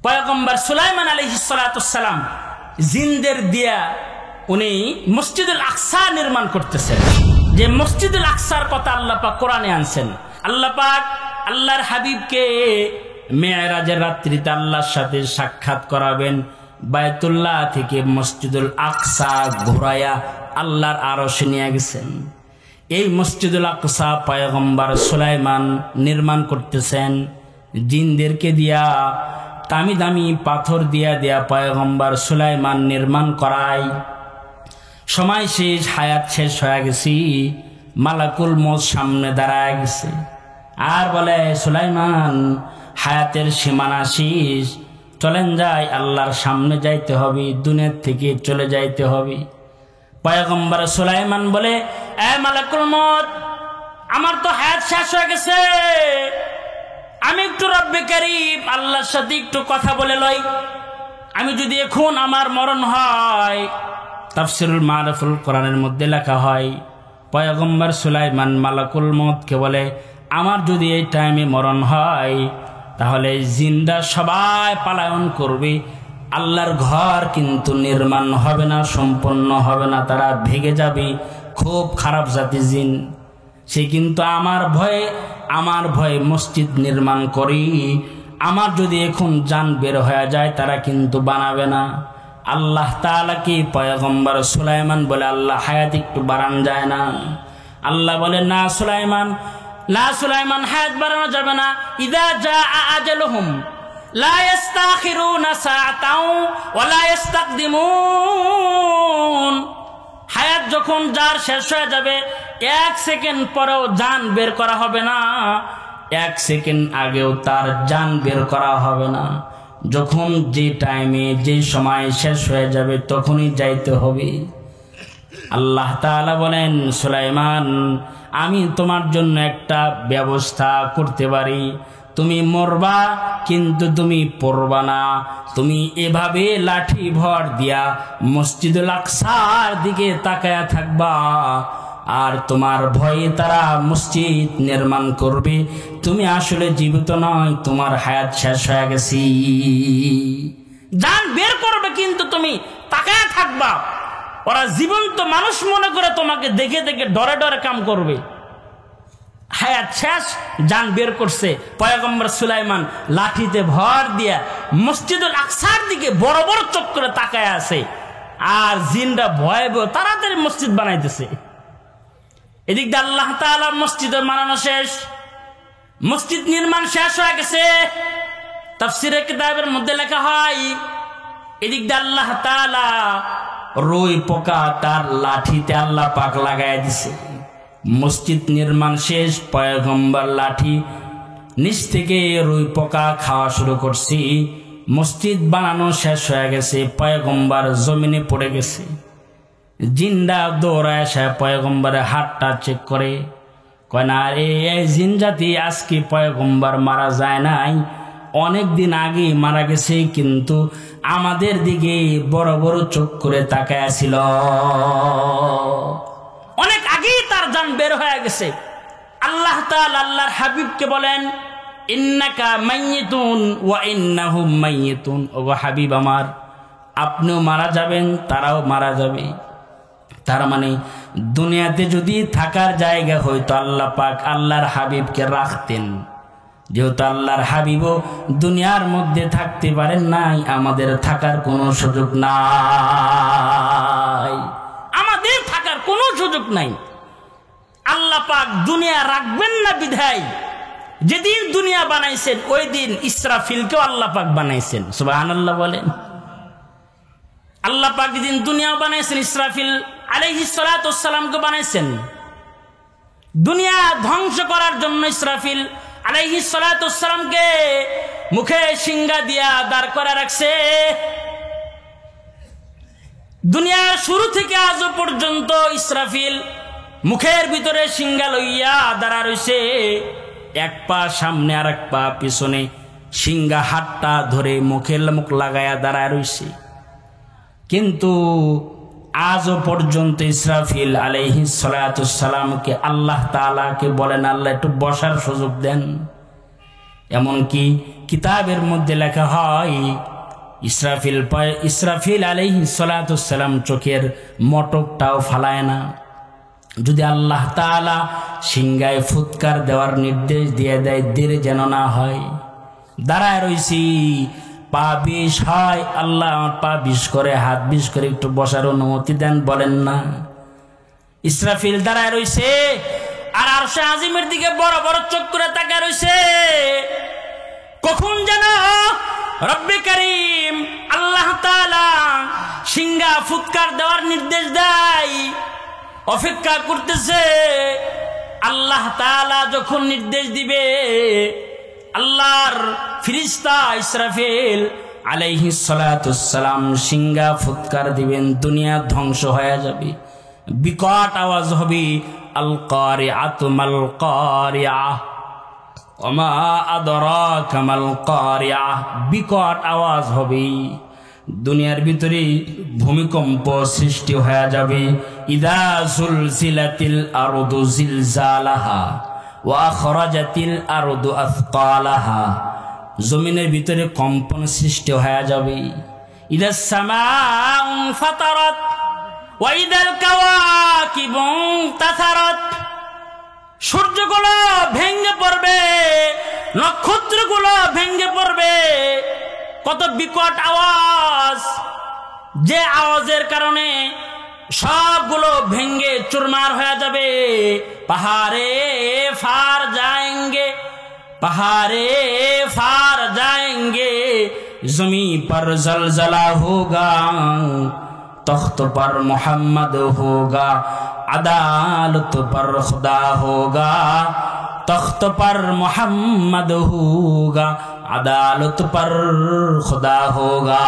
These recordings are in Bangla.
পয়গম্বর সুলাইমান আলাইহিস সালাতুস সালাম জিনদের দিয়া উনি মসজিদুল আকসা নির্মাণ করতেছেন। যে মসজিদুল আকসার কথা আল্লাহ পাক কোরআনে আনছেন। আল্লাহ পাক আল্লাহর হাবিবকে মেরাজের রাত্রিতে আল্লাহর সাথে সাক্ষাৎ করাবেন। বায়তুল্লাহ থেকে মসজিদুল আকসা ঘোরায়া আল্লাহর আরশে নিয়ে গেছেন। এই মসজিদুল আকসা পয়গম্বর সুলাইমান নির্মাণ করতেছেন জিনদেরকে দিয়া, দামি দামি পাথর দিয়া পয়গম্বর সুলাইমান নির্মাণ করায়। সময় শেষ, হায়াত শেষ হয়ে গেছি, মালাকুল মউত সামনে দাঁড়ায় গেছে আর বলে, সুলাইমান হায়াতের সীমানা শেষ, চলেন যাই, আল্লাহর সামনে যাইতে হবে, দুনিয়া থেকে চলে যাইতে হবে। পয়গম্বর সুলাইমান বলে, এ মালাকুল মউত, আমার তো হায়াত শেষ হয়ে গেছে, আমি একটু রব্বে কারীম আল্লাহর সাথে একটু কথা বলে লই। আমি যদি এখন আমার মরণ হয়, তাফসীরুল মারিফুল কোরআনের মধ্যে লেখা হয়, পয়গম্বর সুলাইমান মালাকুল মউতকে বলে, আমার যদি এই টাইমে মরণ হয় তাহলে জিনরা সবাই পলায়ন করবে, আল্লাহর ঘর কিন্তু নির্মাণ হবে না, সম্পন্ন হবে না, তারা ভেঙে যাবে। খুব খারাপ জাতি জিন, সে কিন্তু আমার ভয়ে মসজিদ নির্মাণ করি, আমার যদি এখন জান বের হয়ে যায় তারা কিন্তু বানাবে না। আল্লাহ তাআলা কি পয়গম্বর সুলাইমান বলে, আল্লাহ হায়াত একটু বাড়ান যায় না? আল্লাহ বলে, না সুলাইমান হায়াত বাড়ানো যাবে না। ইযা জাআ আজালুহুম লা ইস্তাখিরুনা সাআতাও ওয়া লা ইস্তাকদিমুন। হায়াত যখন যার শেষ হয়ে যাবে, 1 সেকেন্ড পরেও জান বের করা হবে না, 1 সেকেন্ড আগেও তার জান বের করা হবে না। যখন যে টাইমে যে সময় শেষ হয়ে যাবে তখনই যাইতে হবে। আল্লাহ তাআলা বলেন, সুলাইমান, আমি তোমার জন্য একটা ব্যবস্থা করতে পারি, তুমি মরবা কিন্তু তুমি পড়বা না। তুমি এভাবে লাঠি ভর দিয়া মসজিদুল আকসার দিকে তাকায়া থাকবা, আর তোমার ভয়ে তারা মসজিদ নির্মাণ করবে। তুমি আসলে জীবিত নয়, তোমার হায়াত শেষ হয়ে গেছে, জান বের করবে কিন্তু তুমি তাকায়া থাকবা। ওরা জীবন্ত মানুষ মনে করে তোমাকে দেখে দেখে ডরে ডরে কাম করবে। হায়াত শেষ, জান বের করছে। পয়গম্বর সুলাইমান লাঠিতে ভর দিয়া মসজিদুল আকসার দিকে বড় বড় চোখ করে তাকায় আছে, আর জিনরা ভয়ে তাড়াতাড়ি মসজিদ বানাইতেছে। এদিক দিয়ে আল্লাহ তাআলা মসজিদ বানানো শেষ, মসজিদ নির্মাণ শেষ হয়ে গেছে। তাফসীরে কিতাবের মধ্যে লেখা হয়, এদিক দিয়ে আল্লাহ তাআলা রুই পোকা তার লাঠিতে আল্লাহ পাক লাগাই দিছে। মসজিদ নির্মাণ শেষ, পয়গম্বর লাঠি নিচ থেকে রুই পোকা খাওয়া শুরু করছি। মসজিদ বানানো শেষ হয়ে গেছে, পয়গম্বর জমিনে পড়ে গেছে। জিনরা দৌড়ায় এসে পয়গম্বরের হাতটা চেক করে, কয় না রে, এই জিন জাতি আজকে পয়গম্বর মারা যায় নাই, অনেক দিন আগে মারা গেছে, কিন্তু আমাদের দিকে বড় বড় চোখ করে তাকায় ছিল, অনেক আগেই তার জান বের হয়ে গেছে। আল্লাহ তাআলা আল্লাহর হাবিবকে বলেন, ইন্নাকা মাইয়িতুন ওয়া ইন্নাহুম মাইয়িতুন। ওগো হাবিব আমার, আপনিও মারা যাবেন, তারাও মারা যাবে। তার মানে দুনিয়াতে যদি থাকার জায়গা হইতো আল্লাহ পাক আল্লাহর হাবিবকে রাখতেন। যেহেতু আল্লাহর হাবিবও দুনিয়ার মধ্যে থাকতে পারেন নাই, আমাদের থাকার কোনো সুযোগ নাই, আমাদের থাকার কোনো সুযোগ নাই। আল্লাহ পাক দুনিয়া রাখবেন না বিধায় যেদিন দুনিয়া বানাইছেন ওই দিন ইসরাফিলকেও আল্লাহ পাক বানাইছেন। সুবহানাল্লাহ বলেন। আল্লাহ পাক যেদিন দুনিয়া বানাইছেন, ইসরাফিল আলাইহিস সালাতু ওয়াস সালামকে বানাইছেন দুনিয়া ধ্বংস করার জন্য। ইসরাফিল আলাইহিস সালাতু ওয়াস সালামকে মুখে সিংহা দিয়া দাঁড় করে রাখছে। দুনিয়ার শুরু থেকে আজ পর্যন্ত ইসরাফিল মুখের ভিতরে সিংহা লইয়া দাঁড়া রইছে, এক পা সামনে আর এক পা পিছনে, সিংহা হাতটা ধরে মুখের মুখ লাগায়া দাঁড়ায় রইছে। কিন্তু আজও পর্যন্ত ইসরাফিল আলাইহিস সালাতু ওয়াস সালামকে আল্লাহ তাআলাকে বলেন, আল্লাহ একটু বসার সুযোগ দেন। এমনকি কিতাবের মধ্যে লেখা হয় ইসরাফিল আলাইহিস সালাতুস সালাম চোখের মটকটাও ফালায় না। যদি আল্লাহ তাআলা সিংহায় ফুৎকার দেওয়ার নির্দেশ দিয়ে দেয় দেরি যেন না হয়। দাঁড়ায় রইছি, পা বিষ হয়, আল্লাহ আমার পা বিষ করে, হাত বিষ করে, একটু বসার অনুমতি দেন, বলেন না। ইসরাফিল দাঁড়ায় রইছে আর আরশে আজিমের দিকে বড় বড় চোখ করে তাকায় রইছে। কখন যেন রব্বে কারীম আল্লাহ তাআলা সিংহা ফুৎকার দেওয়ার নির্দেশ দেয়, অপেক্ষা করতেছে। আল্লাহ তাআলা যখন নির্দেশ দিবে, আল্লাহর ফেরেশতা ইসরাফিল আলাইহিস সালাতুস সালাম সিংহা ফুৎকার দিবেন, দুনিয়া ধ্বংস হয়ে যাবে। বিকট আওয়াজ হবে, আল কারিআতু মাল কারিআহ ওমা আদরাকা মাল কারিআহ। বিকট আওয়াজ হবে, দুনিয়ার ভিতরে ভূমিকম্প সৃষ্টি হয়ে যাবে। ইদা জুলজিলাতিল আরদু জিলজালাহা ওয়া আখরাজাতিল আরদু আথকালাহা। জমিনের ভিতরে কম্পন সৃষ্টি হয়ে যাবে। ইদা সামাউ ফাতারাত ওয়া ইদাল কাওয়াকিবু তাসারাত। সূর্যগুলো ভেঙে পড়বে, নক্ষত্রগুলো ভেঙে পড়বে। কত বিকট আওয়াজ, যে আওয়াজের কারণে সবগুলো ভেঙে চুরমার হয়ে যাবে। পাহাড়ে ফার जाएंगे, पहाड़े फार जाएंगे, जमी पर जलजला होगा, तख्त पर मोहम्मद होगा, अदालत पर खुदा होगा, तख्त पर मोहम्मद होगा, अदालत पर खुदा होगा।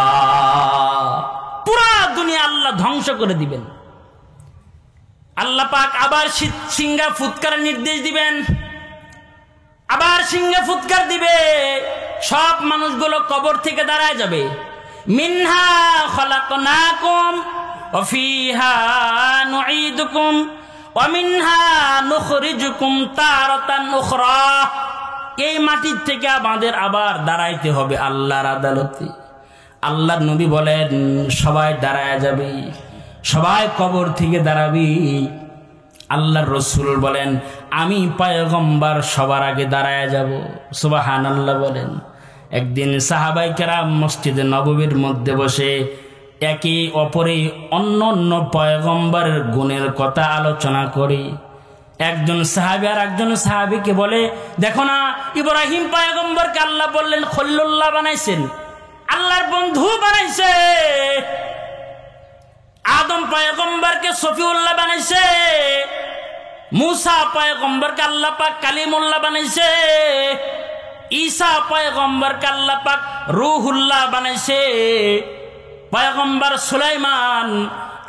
পুরা দুনিয়া আল্লাহ ধ্বংস করে দিবেন। আল্লাহ পাক আবার সিংহা ফুৎকারের নির্দেশ দিবেন, আবার সিংহা ফুৎকার দিবে। সব মানুষগুলো কবর থেকে দাঁড়ায় যাবে। মিনহা খলাকনাকুম ওয়া ফিহা নুঈদুকুম ওয়া মিনহা নুখরিজুকুম তারাতান উখরা। এই মাটির থেকে আমাদের আবার দাঁড়াইতে হবে আল্লাহর আদালতে। আল্লাহর নবী বলেন, সবাই দাঁড়ায় যাবে, সবাই কবর থেকে দাঁড়াবি। আল্লাহর রাসূল বলেন, আমি পয়গম্বর সবার আগে দাঁড়ায় যাব। সুবহানাল্লাহ বলেন। একদিন সাহাবায়ে কেরাম মসজিদে নববীর মধ্যে বসে একে অপরে অন্য অন্য পয়গম্বরের গুণের কথা আলোচনা করে। একজন সাহাবী আর একজন সাহাবীকে বলে, দেখো না, ইব্রাহিম পয়গম্বরকে আল্লাহ বললেন খলিলুল্লাহ বানাইছেন, আল্লাহর বন্ধু বানাইছে। আদম পয়গম্বরকে সফিউল্লাহ বানাইছে। मूसा पैगंबर का अल्लाह पाक कलीमुल्लाह बनाइছে। ঈসা पैगंबर का अल्लाह पाक रूहुल्लाह बनाइছে। पैगंबर सुलाइमान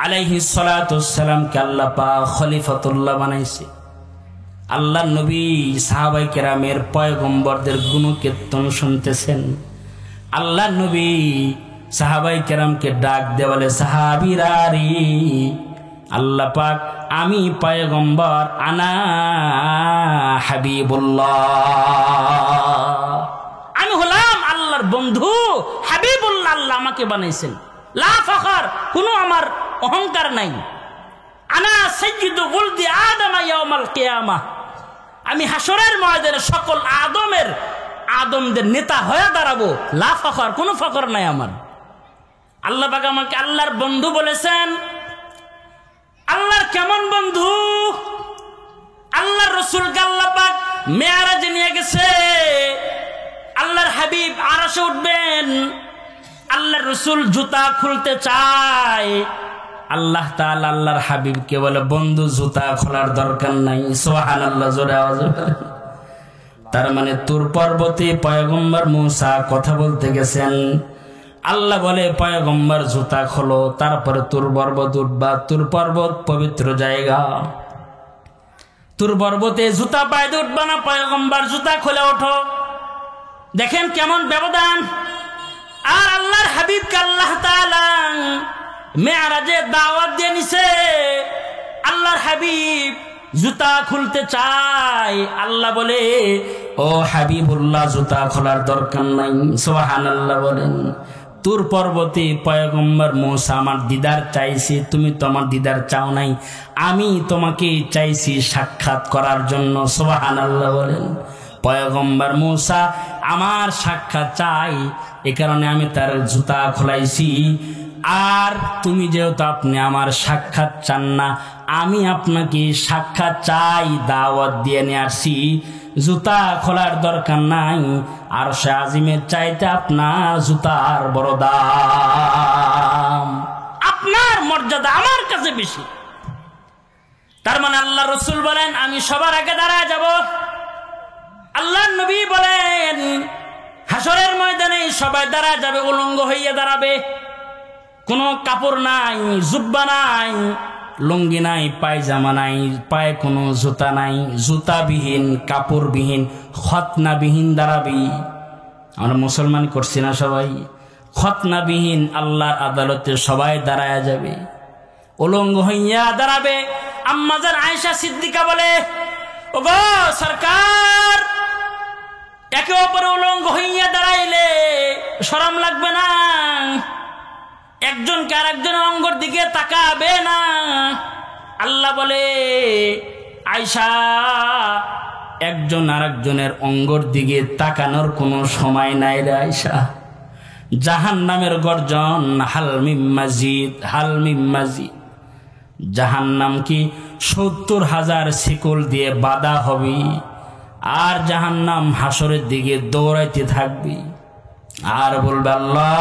अलैहिस सलातुस सलाम के अल्लाह पाक खलीफातुल्लाह बनाइছে। আল্লাহ নবী সাহাবায়ে কেরামের পয়গম্বরদের গুণকীর্তন শুনতেছেন। আল্লাহ নবী সাহাবায়ে কেরামকে ডাক দিয়ে বলে, সাহাবীরা রে, আল্লাহ পাক আমি পয়গম্বর, আনা হাবিবুল্লাহ, আমি হলাম আল্লাহর বন্ধু হাবিবুল্লাহ। আল্লাহ আমাকে বানাইছেন। লা ফখর, কোনো আমার অহংকার নাই। আনা সাইয়্যিদু গুলদি আদম ইয়াউমাল কিয়ামাহ, আমি হাসরের ময়দানে সকল আদমদের নেতা হয়ে দাঁড়াবো। লা ফখর, কোনো ফখর নাই আমার। আল্লাহ পাক আমাকে আল্লাহর বন্ধু বলেছেন। আল্লাহর কেমন বন্ধু? আল্লাহর রাসূলকে আল্লাহ পাক মেরাজে নিয়ে গেছে। আল্লাহর হাবিব আরশে উঠবেন। আল্লাহর রাসূল জুতা খুলতে চায়। আল্লাহ তাআলা আল্লাহর হাবিবকে বলে, বন্ধু জুতা খোলার দরকার নাই। সুবহানাল্লাহ, জোরে আওয়াজ। তার মানে তুর পর্বতে পয়গম্বর মূসা কথা বলতে গেছেন। আল্লাহ বলে, পয়গম্বর জুতা খোলো, তারপরে তুর পর্বত উঠবা। তুর পর্বত পবিত্র জায়গা। তুর পর্বতে জুতা পায়ে উঠবা না, পয়গম্বর জুতা খুলে ওঠো। দেখেন কেমন ব্যবধান। আর আল্লাহর হাবিবকে আল্লাহ তাআলা মেরাজে দাওয়াত দিয়ে নিছে। আল্লাহর হাবিব জুতা খুলতে চায়। আল্লাহ বলে, ও হাবিবুল্লাহ জুতা খোলার দরকার নাই। সুবহানাল্লাহ বলেন। তুর পর্বতে পয়গম্বর মূসা আমার দিদার চাইছে, তুমি তো আমার দিদার চাও নাই, আমি তোমাকে চাইছি সাক্ষাৎ করার জন্য। সুবহানাল্লাহ বলেন। পয়গম্বর মূসা আমার সাক্ষাৎ চাই, এ কারণে আমি তার জুতা খোলাইছি। আর তুমি যেহেতু আপনি আমার সাক্ষাৎ চান না, আমি আপনাকে সাক্ষাৎ চাই, দাওয়াত দিয়ে নিয়ে আসছি। জুতা খোলার দরকার নাই, আর সে আজিমের চাইতে আপনার জুতার বড় দাম, আপনার মর্যাদা আমার কাছে বেশি। তার মানে আল্লাহ রসুল বলেন আমি সবার আগে দাঁড়ায় যাব। আল্লাহ নবী বলেন হাসরের ময়দানে সবাই দাঁড়ায় যাবে, উলঙ্গ হইয়া দাঁড়াবে, কোনো কাপড় নাই, জুব্বা নাই, লুঙ্গি নাই, পায়জামা নাই, পায়ে কোনো জুতা নাই, জুতাবিহীন কাপড়বিহীন খতনাবিহীন দাঁড়াবি। আমরা মুসলমান করছি না সবাই? খতনাবিহীন আল্লাহর আদালতে সবাই দাঁড়ায়া যাবে, উলঙ্গ হইয়া দাঁড়াবে। আম্মাজান আয়েশা সিদ্দিকা বলে, ওগো সরকার, একে অপরে উলঙ্গ হইয়া দাঁড়াইলে শরম লাগবে না? একজনকে আর একজনের অঙ্গর দিকে তাকাবে না? আল্লাহ বলে, আয়েশা, একজন আর একজনের অঙ্গর দিকে তাকানোর কোনো সময় নাই রে আয়েশা। জাহান্নামের গর্জন, হালমিম মাজিদ, হালমিম মাজিদ। জাহান্নাম কি ৭০,০০০ শিকল দিয়ে বাঁধা হবে, আর জাহান্নাম হাসরের দিকে দৌড়াইতে থাকবে, আর বলবে আল্লাহ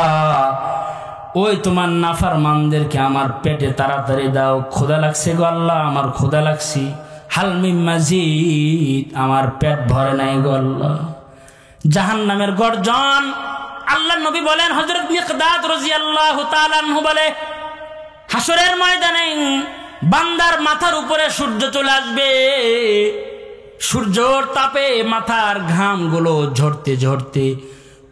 ওই তোমার নাফরমানদেরকে আমার পেটে তাড়াতাড়ি দাও, ক্ষুধা লাগছে গো আল্লাহ, আমার ক্ষুধা লাগছে, হালমিম মাজিদ, আমার পেট ভরে নাই গো আল্লাহ। জাহান্নামের গর্জন। আল্লাহ নবী বলেন, হযরত মিকদাদ রাদিয়াল্লাহু তাআলা আনহু বলে, হাসরের ময়দানে বান্দার মাথার উপরে সূর্য চলে আসবে, সূর্যর তাপে মাথার ঘামগুলো ঝরতে ঝরতে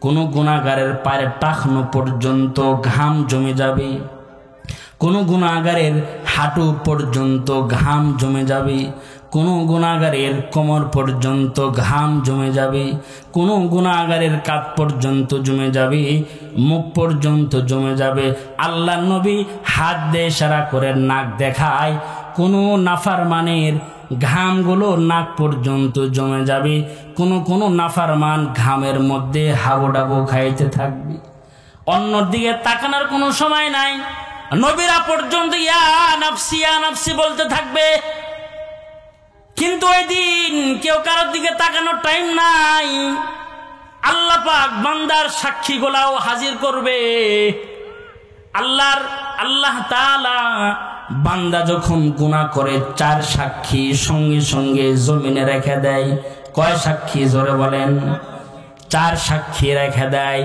কোনো গুনাহগারের পায়ের টাকনো পর্যন্ত ঘাম জমে যাবে, কোনো গুনাহগারের হাঁটু পর্যন্ত ঘাম জমে যাবে, কোনো গুনাহগারের কোমর পর্যন্ত ঘাম জমে যাবে, কোনো গুনাহগারের কাঁধ পর্যন্ত জমে যাবে, মুখ পর্যন্ত জমে যাবে। আল্লাহ নবী হাত দিয়ে ইশারা করে নাক দেখায়, কোনো নাফরমানের ঘামগুলো নাক পর্যন্ত জমে যাবে, কোনো নাফরমান ঘামের মধ্যে হাবুডাবু খাইতে থাকবে, অন্যদিকে তাকানোর কোনো সময় নাই। নবীরা পর্যন্ত ইয়া নাফসি ইয়া নাফসি বলতে থাকবে, কিন্তু ওই দিন কেউ কারোর দিকে তাকানোর টাইম নাই। আল্লাহ পাক বান্দার সাক্ষীগুলাও হাজির করবে। আল্লাহ তাআলা বান্দা যখন গুনাহ করে 4 সাক্ষী সঙ্গে সঙ্গে জমিনে রেখে দেয়। কয় সাক্ষী? জোরে বলেন। 4 সাক্ষী রেখে দেয়।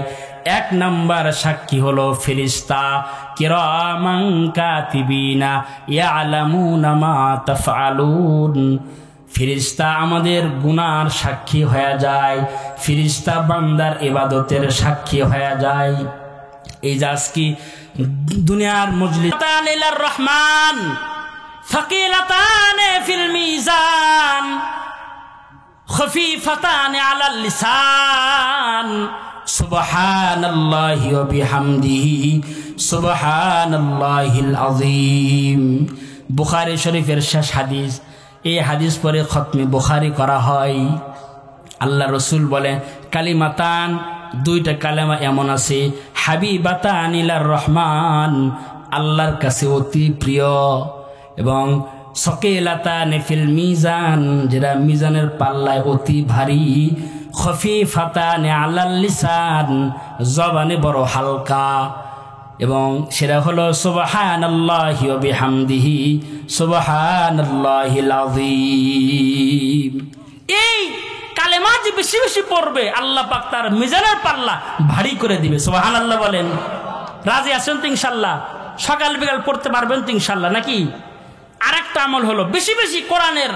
1 নাম্বার সাক্ষী হলো ফেরেশতা, কিরামান কাতিবিনা ইয়ালামুনা মা তাফআলুন। ফেরেশতা আমাদের গুনার সাক্ষী হয়ে যায়, ফেরেশতা বান্দার ইবাদতের সাক্ষী হয়ে যায়। এই যে আজকে দুনিয়ার মজলিস তাআলার রহমান ফাকিলাতান ফিল মিজান খফিফাতান আলাল লিসান সুবহানাল্লাহি ওয়া বিহামদিহি সুবহানাল্লাহিল আযীম। বুখারী শরীফের শেষ হাদিস। এই হাদিস পরে খতমে বুখারী করা হয়। আল্লাহ রসুল বলে, কালিমাতান, 2টা কালেমা এমন আছে, হাবিবাতান ইলার রহমান, আল্লাহর কাছে অতি প্রিয়, এবং সকিলাতান ফিল মিজান, যেটা মিজানের পাল্লায় অতি ভারী, খফিফাতান আলাল লিসান, জবানে বড় হালকা, এবং সেটা হলো সুবহানাল্লাহি ওয়া বিহামদিহি সুবহানাল্লাহিল আযীম। এই কালেমা যে বেশি বেশি পড়বে, আল্লাহ পাক তার মিজানের পাল্লা ভারী করে দিবে। সুবহানাল্লাহ বলেন। রাজি আছেন তো ইনশাআল্লাহ? সকাল বিকাল পড়তে পারবেন তো ইনশাআল্লাহ নাকি? আরেকটা আমল হলো বেশি বেশি কোরআনের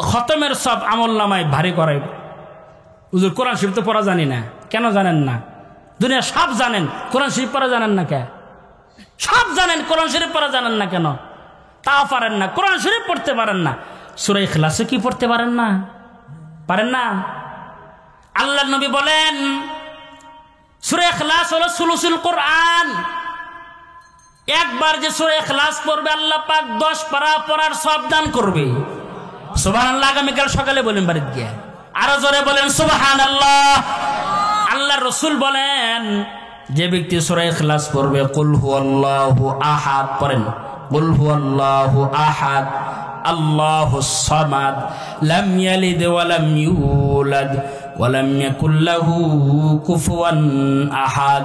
খতমের সব আমল নামায় ভারী করাই। হুজুর কোরআন শরীফ তো পড়া জানি না। কেন জানেন না? দুনিয়া সব জানেন, কোরআন শরীফ পড়া জানেন না কে? সব জানেন, কোরআন শরীফ পড়া জানেন না কেন? তা পারেন না, কোরআন শরীফ পড়তে পারেন না, সূরা ইখলাসে কি পড়তে পারেন না? পারেন না? আল্লাহর নবী বলেন সূরা ইখলাস হলো সুলুসুল কোরআন। একবার যে সূরা ইখলাস পড়বে আল্লাহ পাক 10 পারা পড়ার সওয়াব দান করবে। সুবহানাল্লাহ। আগামীকাল সকালে বলেন বাড়িতে গিয়ে, আরো জোরে বলেন সুবহানাল্লাহ। আল্লাহর রাসূল বলেন যে ব্যক্তি সূরা ইখলাস পড়বে, কুল হুয়াল্লাহু আহাদ পড়েন, কুল হুয়াল্লাহু আহাদ আল্লাহুস সামাদ লাম ইয়ালিদ ওয়া লাম ইউলাদ ওয়া লাম ইয়াকুল লাহু কুফুয়ান আহাদ।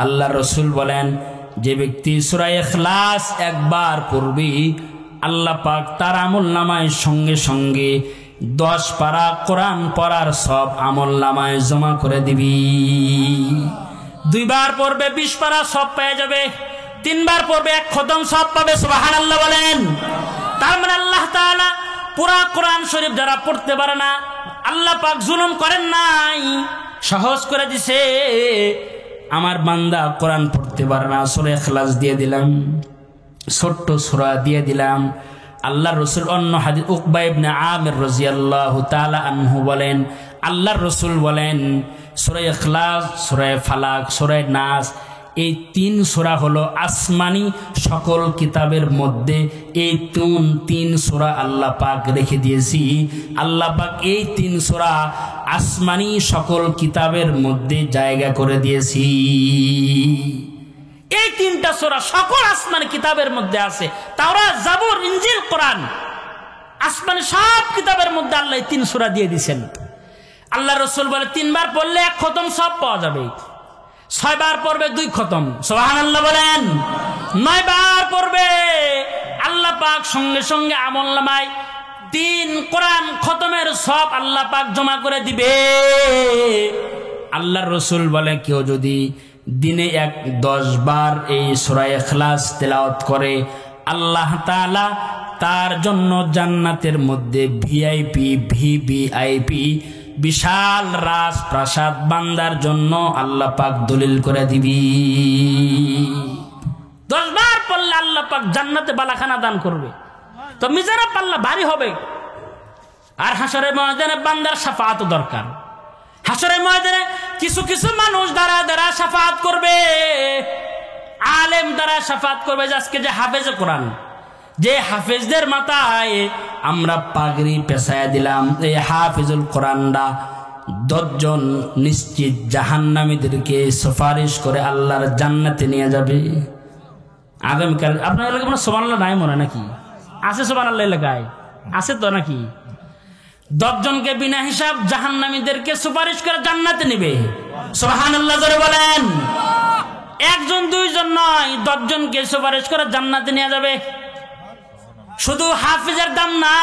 আল্লাহর রাসূল বলেন যে ব্যক্তি সূরা ইখলাস একবার পড়বে আল্লাহ পাক তার আমলনামায় সঙ্গে সঙ্গে 10 পারা কোরআন পড়ার সব আমলনামায় জমা করে দিবি। 2 বার পড়বে 20 পারা সব পেয়ে যাবে। 3 বার পড়বে 1 খতম সব পাবে। সুবহানাল্লাহ বলেন। তার মানে আল্লাহ তাআলা পুরা কোরআন শরীফ যারা পড়তে পারে না, আল্লাহ পাক জুলুম করেন নাই, সহজ করে দিছে। আমার বান্দা কোরআন পড়তে পারে না, সূরা ইখলাস দিয়ে দিলাম, ছোট্ট সূরা দিয়ে দিলাম। আল্লাহর রাসূল অন্য হাদিস উকবা ইবনে আমির রাদিয়াল্লাহু তাআলা আনহু বলেন, আল্লাহর রাসূল বলেন সূরা ইখলাস, সূরা ফালাক, সূরা নাস, এই 3 সূরা হলো আসমানি সকল কিতাবের মধ্যে এই 3 সূরা আল্লাহ পাক রেখে দিয়েছি। আল্লাহ পাক এই 3 সূরা আসমানি সকল কিতাবের মধ্যে জায়গা করে দিয়েছি। এই 3টা সূরা সকল আসমানি কিতাবের মধ্যে আছে। তাওরাত, জাবুর, ইনজিল, কোরআন, আসমানি সব কিতাবের মধ্যে আল্লাহ 3 সূরা দিয়ে দিয়েছেন। আল্লাহ রাসূল বলে 3 বার পড়লে 1 খতম সব পাওয়া যাবে। 6 বার পড়বে 2 খতম। সুবহানাল্লাহ বলেন। 9 বার পড়বে আল্লাহ পাক সঙ্গে সঙ্গে আমলনামায় 3 কোরআন খতমের সব আল্লাহ পাক জমা করে দিবে। আল্লাহর রাসূল বলে কেউ যদি দিনে 10 বার এই সূরা ইখলাস তেলাওয়াত করে আল্লাহ তাআলা তার জন্য জান্নাতের মধ্যে ভিআইপি, ভিভিআইপি বিশাল রাজপ্রাসাদ বান্দার জন্য আল্লাহ পাক দলিল করে দিবি। 10 বার পড়লে আল্লাহ পাক জান্নাতে বালাখানা দান করবে। তো মিজানের পাল্লা ভারী হবে। আর হাসরের ময়দানে বান্দার শাফাআত দরকার। হাসরের ময়দানে কিছু কিছু মানুষ দ্বারা দ্বারা শাফাআত করবে, আলেম দ্বারা শাফাআত করবে। আজকে যে হাফেজ কোরআন, যে হাফেজদের মাথায় আমরা পাগড়ি পেছায়া দিলাম, এই হাফিজুল কোরআনরা 10 জন নিশ্চিত জাহান্নামীদেরকে সুপারিশ করে আল্লাহর জান্নাতে নিয়ে যাবে। আগামীকাল আপনার এলাকায় মানে সুবহানাল্লাহ নাই মনে নাকি? আছে সুবহানাল্লাহ এলাকায়? আছে তো নাকি? 10 জনকে বিনা হিসাব জাহান্নামীদেরকে সুপারিশ করে জান্নাতে নিবে। সুবহানাল্লাহ জোরে বলেন। 1 জন 2 জন নয়, 10 জনকে সুপারিশ করে জান্নাতে নিয়ে যাবে। শুধু হাফিজের দাম না,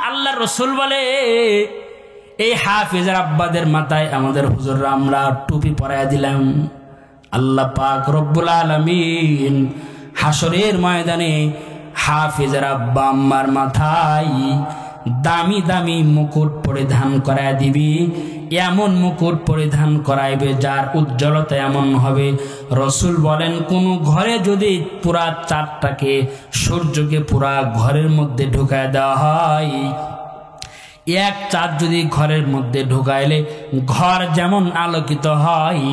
আল্লাহর রাসূল বলে এই হাফিজের আব্বাদের মাথায় আমাদের হুজুররা আমরা টুপি পরায়া দিলাম। আল্লাহ পাক রব্বুল আলামিন হাসরের ময়দানে হাফিজের আব্বা আম্মার মাথায় দামি দামি মুকুট পরিধান করায় দিবি। এমন মুকুট পরিধান করাইবে যার উজ্জ্বলতা এমন হবে, রাসূল বলেন কোন ঘরে যদি পুরা চাঁদটাকে, সূর্যকে পুরা ঘরের মধ্যে ঢুকায় দেওয়া হয়, 1 চাঁদ যদি ঘরের মধ্যে ঢুকাইলে ঘর যেমন আলোকিত হয়,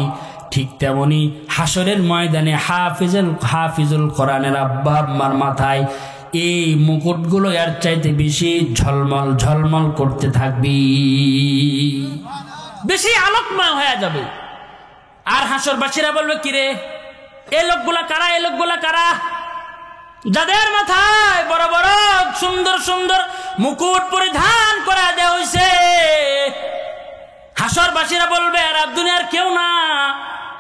ঠিক তেমনি হাসরের ময়দানে হাফিজুল কোরআনের আব্বা আম্মার মাথায় এই মুকুটগুলো এর চাইতে বেশি ঝলমল ঝলমল করতে থাকবি, বেশি আলোকময় হয়ে যাবে। আর হাসরবাসীরা বলবে কিরে এই লোকগুলা কারা, এই লোকগুলা কারা? যাদের মাথায় বড় বড় সুন্দর সুন্দর মুকুট পরিধান করা দেওয়া হয়েছে। হাসরবাসীরা বলবে এরা দুনিয়ার কেউ না,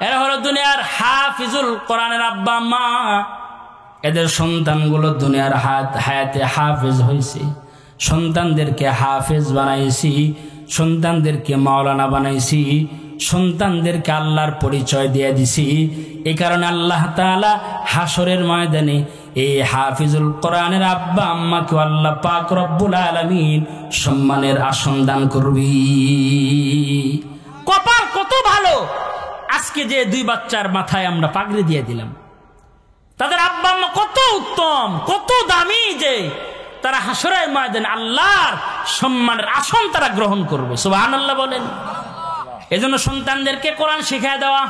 এরা হলো দুনিয়ার হাফিজুল কোরআনের আব্বা আম্মা। এদের সন্তানগুলো দুনিয়ার হায়াতে হাফেজ হয়েছে, সন্তানদেরকে হাফেজ বানাইছি, সন্তানদেরকে মাওলানা বানাইছি, সন্তানদেরকে আল্লাহর পরিচয় দিয়ে দিছি। এই কারণে আল্লাহ তাআলা হাসরের ময়দানে এই হাফিজুল কোরআনের আব্বা আম্মাকে আল্লাহ পাক রব্বুল আলামিন সম্মানের আসন দান করবি। কপাল কত ভালো, আজকে যে 2 বাচ্চার মাথায় আমরা পাগড়ি দিয়ে দিলাম, তাদের আব্বা আম্মা কত উত্তম, কত দামি, যে তারা হাসরের ময়দানে আল্লাহর সম্মানের আসন তারা গ্রহণ করবে। সুবহানাল্লাহ বলেন। এজন্য সন্তানদেরকে কোরআন শিখায় দেওয়া,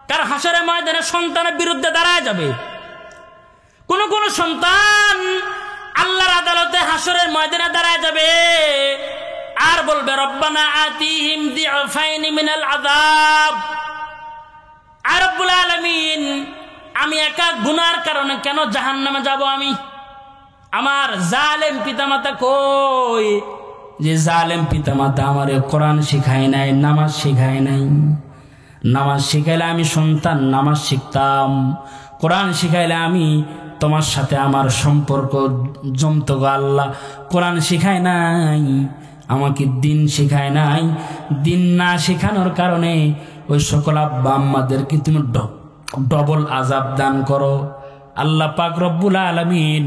কারণ হাসরের ময়দানে সন্তানের বিরুদ্ধে দাঁড়ায় যাবে। কোন কোন সন্তান আল্লাহর আদালতে হাসরের ময়দানে দাঁড়ায় যাবে আর বলবে রব্বানা আতিহিম দিআফাইনি মিনাল আযাব, আর রব্বুল আলামিন আমি একা গুনার কারণে কেন জাহান্নামে যাব? আমি আমার জালেম পিতামাতা কই? যে জালেম পিতামাতা আমারে কোরআন শিখায় নাই, নামাজ শিখায় নাই। নামাজ শিখাইলে আমি সন্তান নামাজ শিখতাম, কোরআন শিখাইলে আমি তোমার সাথে আমার সম্পর্ক জমতো গো আল্লাহ। কোরআন শিখায় নাই, আমাকে দিন শিখায় নাই। দিন না শেখানোর কারণে ওই সকল আব্বা আম্মাদেরকে তুমি ডবল আযাব দান করো। আল্লাহ পাক রব্বুল আলামিন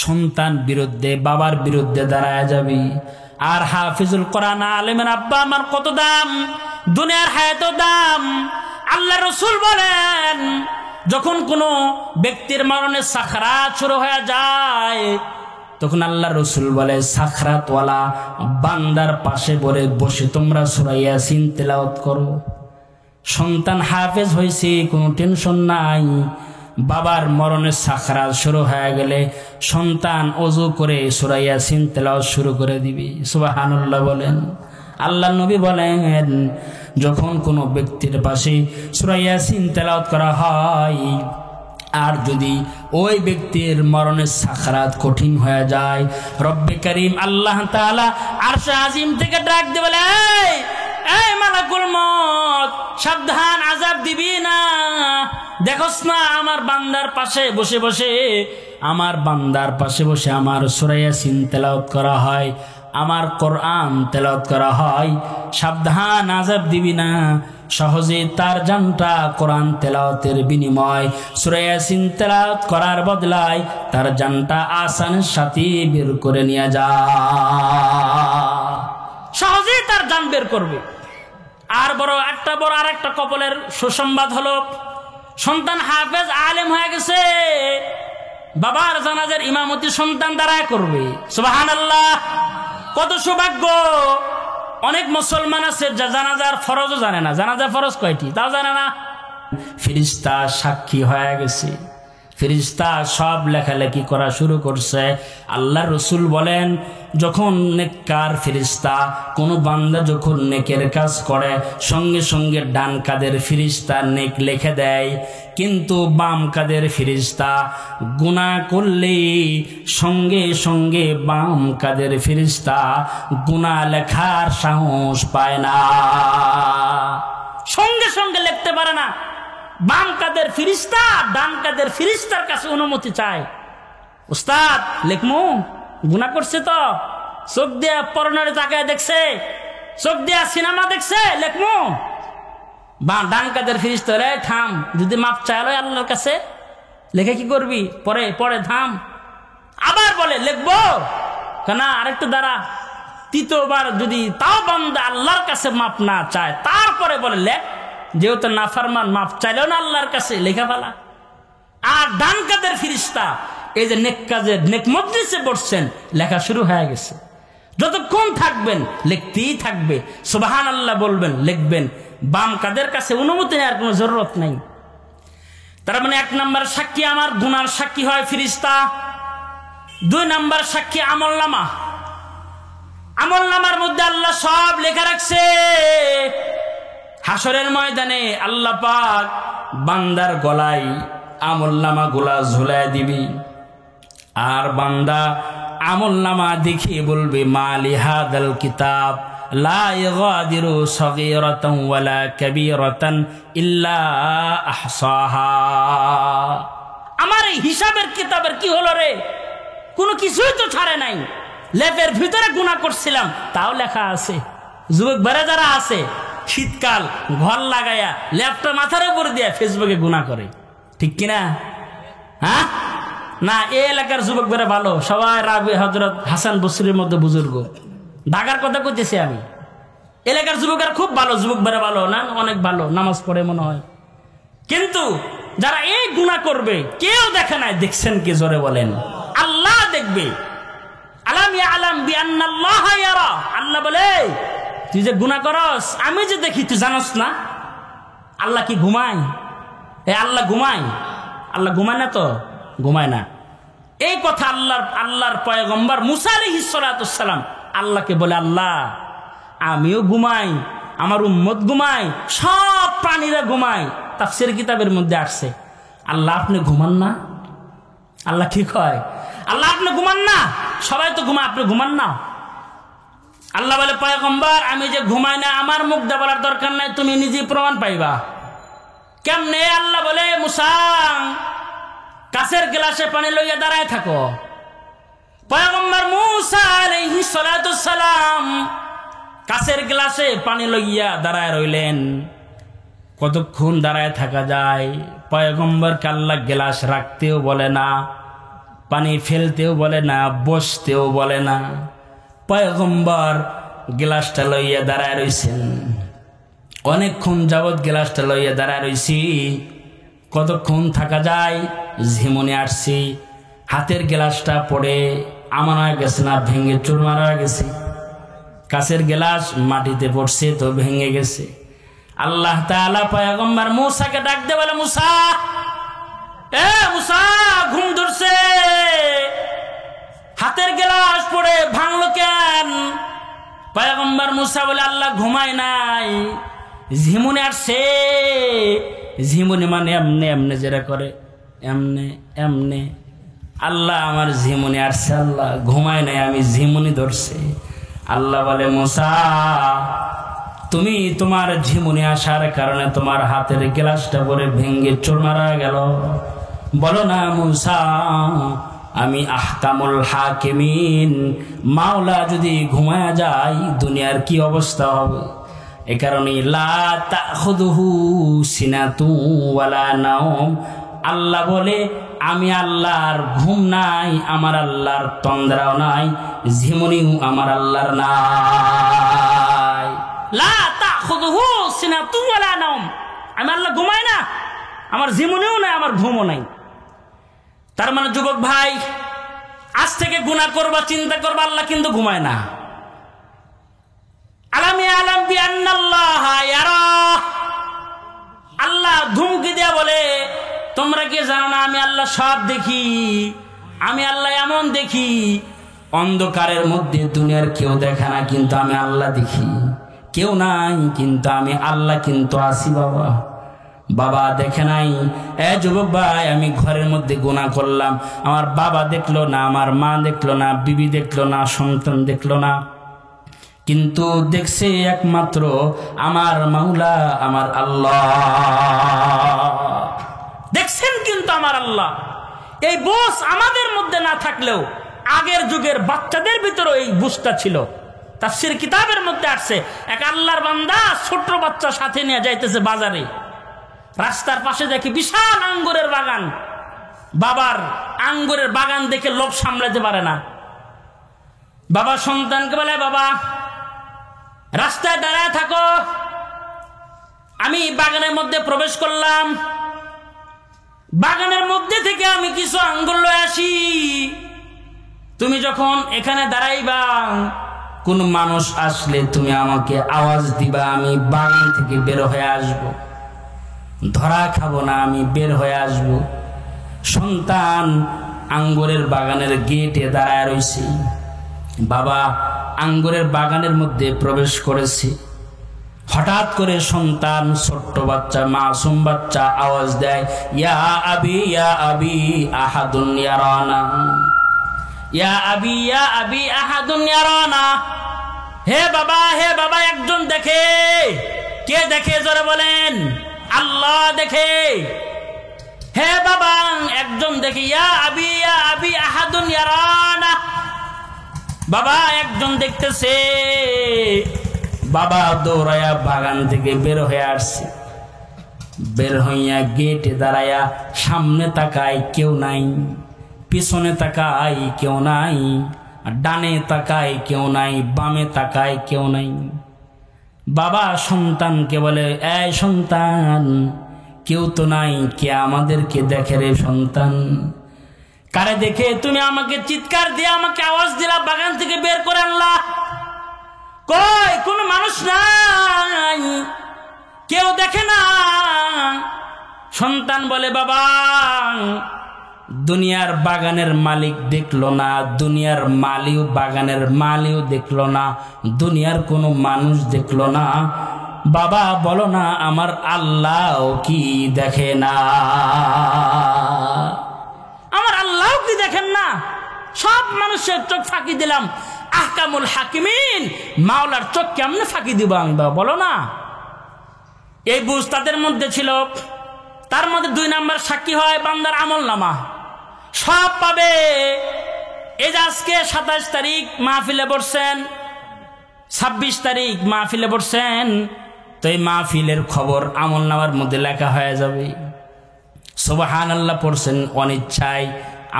সন্তান বিরুদ্ধে, বাবার বিরুদ্ধে দাঁড়ায় যাবি। আর হাফিজুল কোরআন আলেমের আব্বা আমার কত দাম, দুনিয়ার হায়াতেও দাম। আল্লাহ রসুল বলেন যখন কোনো ব্যক্তির মরণে সাখরাত শুরু হয়ে যায় তখন আল্লাহ রসুল বলে সাখরাতওয়ালা বান্দার পাশে বসে তোমরা সূরা ইয়াসিন তেলাওয়াত করো। সন্তান হাফেজ হয়েছে, কোনো টেনশন নাই। বাবার মরণের সাখরাত শুরু হয়ে গেলে সন্তান ওযু করে সূরা ইয়াসিন তেলাওয়াত শুরু করে দিবি। সুবহানাল্লাহ বলেন। আল্লাহ নবী বলেন যখন কোনো ব্যক্তির পাশে সূরা ইয়াসিন তেলাওয়াত করা হয় আর যদি ওই ব্যক্তির মরণের সাখরাত কঠিন হয়ে যায়, রব্বে করিম আল্লাহ তাআলা আরশে আজিম থেকে ডাক দিয়ে বলে, এই মালাকুল মউত, সাবধান, আযাব দিবি না। দেখোস না আমার বান্দার পাশে বসে বসে আমার সূরা ইয়াসিন তেলাওয়াত করা হয়, আমার কোরআন তেলাওয়াত করা হয়, সাবধান, আযাব দিবি না। সহজে তার জানটা কোরআন তেলাওয়াতের বিনিময় সূরা ইয়াসিন তেলাওয়াত করার বদলায় তার জানটা আসানের সাথে বের করে নিয়ে যা। সহজেই তার জান বের করবে। আর আরেকটা কপালের সুসংবাদ হলো সন্তান হাফেজ আলেম হয়ে গেছে, বাবার জানাজার ইমামতি সন্তান দ্বারাই করবে। সুবহানাল্লাহ, কত সৌভাগ্য। অনেক মুসলমান আছে যা জানাজার ফরজও জানে না। জানাজার ফরজ কয়টি তাও জানে না। ফেরেশতা সাক্ষী হয়ে গেছে, ফেরেশতা সব লেখালেখি করা শুরু করছে। আল্লাহ রসুল বলেন যখন নেককার ফেরেশতা কোনো বান্দা যখন নেকের কাজ করে সঙ্গে সঙ্গে ডান কাদের ফেরেশতা নেক লিখে দেয়, কিন্তু বাম কাদের ফেরেশতা গুনাহ করলে সঙ্গে সঙ্গে বাম কাদের ফেরেশতা গুনাহ লেখার সাহস পায় না, সঙ্গে সঙ্গে লিখতে পারে না। বাম কাদের ফেরেশতা ডান কাদের ফেরেশতার কাছে অনুমতি চায়, উস্তাদ লেখমু, গুনাহ করছে তো, চোখ দিয়া পরনারে তাকায় দেখছে, চোখ দিয়া সিনেমা দেখছে, লেখমু। ডান কাদের ফেরেশতা রে থাম, যদি মাপ চাইলো আল্লাহর কাছে লেখে কি করবি, পরে থাম। আবার বলে লিখবো, না আরেকটু দাঁড়া। তৃতীয়বার যদি তাও বান্দা আল্লাহর কাছে মাপ না চায় তারপরে বলে লেখ, যেহেতু নাফরমান মাপ চাইলেও না আল্লাহর কাছে লেখা ফেলা। আর ডান কাদের ফেরেশতা এই যে নেক কাজে নেক মজলিসে বসছেন, লেখা শুরু হয়ে গেছে। যতক্ষণ থাকবেন লিখতেই থাকবে, সুবহানাল্লাহ বলবেন, লিখবেন। বাম কাদের কাছে অনুমতি নেওয়ার কোনো জরুরত নাই। তার মানে 1 নাম্বার সাক্ষী আমার গুনার সাক্ষী হয় ফেরেশতা। 2 নাম্বার সাক্ষী আমলনামা। আমলনামার মধ্যে আল্লাহ সব লেখা রাখছে। হাসরের ময়দানে আল্লাহ পাক বান্দার গলায় আমলনামা গুলা ঝুলায় দিবি, আর বান্দা আমলনামা দেখে বলবে মালি হাদাল কিতাব লা ইগাদিরু সগীরাতান ওয়ালা কাবীরাতান ইল্লা আহসাহা। আমার এই হিসাবের কিতাবের কি হলো রে? কোনো কিছুই তো ছাড়ে নাই। লেপের ভিতরে গুনাহ করছিলাম তাও লেখা আছে। যুবক বেড়ে যারা আছে শীতকাল ঘর লাগাইয়া ল্যাপটপ মাথার উপর দিয়ে ফেসবুকে গুনাহ করে, ঠিক কিনা? হ্যাঁ না, এই এলাকার যুবক বেড়ে ভালো, সবাই রাবে হযরত হাসান বসরির মধ্যে বুজুর্গ। ঢাকার কথা কইতেছি আমি। এলাকার যুবকের খুব ভালো, যুবক বেড়ে ভালো না, অনেক ভালো, নামাজ পড়ে মনে হয়। কিন্তু যারা এই গুনাহ করবে কেউ দেখে নাই, দেখছেন কি? জোরে বলেন। আল্লাহ দেখবে। আলাম ইয়ালাম বিআন্নাল্লাহা ইয়ারা। আল্লাহ বলে তুই যে গুনাহ করস আমি যে দেখি, তুই জানস না আল্লাহ কি ঘুমায়? আল্লাহ ঘুমায়? আল্লাহ ঘুমায় না, তো ঘুমায় না। এই কথা আল্লাহর পয়গম্বর মুসা আলাইহিস সালাতুস সালাম আল্লাহকে বলে, আল্লাহ আমিও ঘুমাই, আমার উম্মত ঘুমায়, সব প্রাণীরা ঘুমায়। তাফসীর কিতাবের মধ্যে আসছে, আল্লাহ আপনি ঘুমান না? আল্লাহ কি কয়? আল্লাহ আপনি ঘুমান না? সবাই তো ঘুমায়, আপনি ঘুমান না? আল্লাহ বলে, পয়গম্বর আমি যে ঘুমাই না আমার মুখ দিয়ে বলার দরকার নাই, তুমি নিজেই প্রমাণ পাইবা। কেমনে? আল্লাহ বলে, মুসা কাছের গ্লাসে পানি লইয়া দাঁড়ায় থাকো। পয়গম্বর মুসা আলাইহিস সালাতুস সালাম কাছের গ্লাসে পানি লইয়া দাঁড়ায় রইলেন। কতক্ষণ দাঁড়ায় থাকা যায়? পয়গম্বরকে আল্লাহ গ্লাস রাখতেও বলে না, পানি ফেলতেও বলে না, বসতেও বলে না। পয়গম্বর গ্লাসটা লইয়া দাঁড়ায় রইছেন। অনেকক্ষণ যাবৎ গ্লাসটা লইয়া দাঁড়ায় রইছি। কতক্ষণ থাকা যায়? ঝিমুনি আসছি, হাতের গ্লাসটা পড়ে আমার হয়ে গেছে না, ভেঙে চুরমার হয়ে গেছে। কাছের গ্লাস মাটিতে পড়ছে তো ভেঙে গেছে। আল্লাহ তাআলা পয়গম্বর মুসাকে ডাক দিয়ে বলে, মুসা, মুসা ঘুম ধরছে, হাতের গ্লাস পড়ে ভাঙলো কেন? পয়গম্বর মুসা বলে, আল্লাহ ঘুমায় নাই, ঝিমুনি আসছে। ঝিমুনি মানে এমনে এমনে যেটা করে, এমনে এমনে। আল্লাহ আমার ঝিমুনি আসছে, আল্লাহ ঘুমায় নাই, আমি ঝিমুনি ধরছে। আল্লাহ বলে, মুসা তুমি তোমার ঝিমুনি আসার কারণে তোমার হাতের গ্লাসটা পরে ভেঙে চুরমারা গেল। বলো না মুসা আমি আহকামুল হাকিমিন, মাওলা যদি ঘুমায়া যায় দুনিয়ার কি অবস্থা হবে? এ কারণে লা তাখুযুহু সিনাতু ওয়ালা নাওম, আল্লাহ বলে আমি আল্লাহর ঘুম নাই, আমার আল্লাহর তন্দ্রাও নাই, ঝিমুনিও আমার আল্লাহর নাই। লা তাখুযুহু সিনাতু ওয়ালা নাওম, আমি আল্লাহ ঘুমাই না, আমার ঝিমুনিও নাই, আমার ঘুমও নাই। তার মানে যুবক ভাই, আজ থেকে গুনাহ করবা, চিন্তা করবা, আল্লাহ কিন্তু ঘুমায় না। আলামি আলাম বি আন্নাল্লাহ ইয়ারা, আল্লাহ ধুমকি দেয়া বলে, তোমরা কি জানো না আমি আল্লাহ সব দেখি? আমি আল্লাহ এমন দেখি, অন্ধকারের মধ্যে দুনিয়ার কেউ দেখে না, কিন্তু আমি আল্লাহ দেখি। কেউ নাই কিন্তু আমি আল্লাহ কিন্তু আছি। বাবা বাবা দেখে নাই? যুবক ভাই, আমি ঘরের মধ্যে গুনাহ করলাম, আমার বাবা দেখলো না, আমার মা দেখলো না, বিবি দেখলো না, সন্তান দেখলো না, কিন্তু দেখছে একমাত্র আমার মাওলা, আমার আল্লাহ দেখছেন। কিন্তু আমার আল্লাহ, এই বুঝ আমাদের মধ্যে না থাকলেও আগের যুগের বাচ্চাদের ভিতরে এই বুঝটা ছিল। তাফসীর কিতাবের মধ্যে আসছে, এক আল্লাহর বান্দা ছোট বাচ্চা সাথে নিয়ে যাইতেছে বাজারে, রাস্তার পাশে দেখে বিশাল আঙ্গুরের বাগান। বাবার আঙ্গুরের বাগান দেখে লোভ সামলাতে পারে না। বাবা সন্তানকে বলে, বাবা রাস্তায় দাঁড়ায় থাকো, আমি বাগানের মধ্যে প্রবেশ করলাম, বাগানের মধ্যে থেকে আমি কিছু আঙ্গুর লয়ে আসি, তুমি যখন এখানে দাঁড়াইবা, কোন মানুষ আসলে তুমি আমাকে আওয়াজ দিবা, আমি বাগান থেকে বের হয়ে আসব, ধরা খাবো না, আমি বের হয়ে আসব। সন্তান আঙ্গুরের বাগানের গেটে দাঁড়ায় রয়েছে। বাবা আঙ্গুরের বাগানের মধ্যে প্রবেশ করেছে। হঠাৎ করে সন্তান, ছোট্ট বাচ্চা, মাসুম বাচ্চা আওয়াজ দেয়, ইয়া আবি ইয়া আবি আহাদুন ইয়ারানা, ইয়া আবি ইয়া আবি আহাদুন ইয়ারানা, হে বাবা একজন দেখে। কে দেখে? জোরে বলেন। আল্লাহ দেখে। হে বাবা একজন দেখে, ইয়া আবি আহাদুন ইয়ারানা, বাবা একজন দেখতেছে। বাবা দৌড়ায়া বাগান থেকে বের হয়ে আসছে। বের হইয়া গেটে দাঁড়ায়া সামনে তাকায়, কেউ নাই, পিছনে তাকায় কেউ নাই, ডানে তাকায় কেউ নাই, বামে তাকায় কেউ নাই। বাবা সন্তানকে বলে, এই সন্তান, কেউ তো নাই, কে আমাদেরকে দেখে রে সন্তান? কারে দেখে তুমি আমাকে চিৎকার দিয়ে আমাকে আওয়াজ দিলা, বাগান থেকে বের করে আনলা? কই কোনো মানুষ নাই, কেউ দেখে না। সন্তান বলে বাবা দুনিয়ার বাগানের মালিক দেখলো না, দুনিয়ার মালিও বাগানের মালিও দেখলো না, দুনিয়ার কোনো মানুষ দেখলো না। বাবা বলো না আমার আল্লাহ কি দেখে না? আমার আল্লাহ কি দেখেন না? সব মানুষের চোখ ফাঁকি দিলাম, আহকামুল হাকিমিন মাওলার চোখ কেমনে ফাঁকি দিব আমি? বাবা বলো না। এই বুঝ তাদের মধ্যে ছিল। তার মধ্যে 2 নাম্বার সাক্ষী হয় বান্দার আমলনামা, সব পাবে। এই যে আজকে 27 তারিখ মাহফিলে বসছেন, 26 তারিখ মাহফিলে বসছেন, তো এই মাহফিলের খবর আমলনামার মধ্যে লেখা হয়ে যাবে। সুবহানাল্লাহ পড়ছেন অনিচ্ছায়,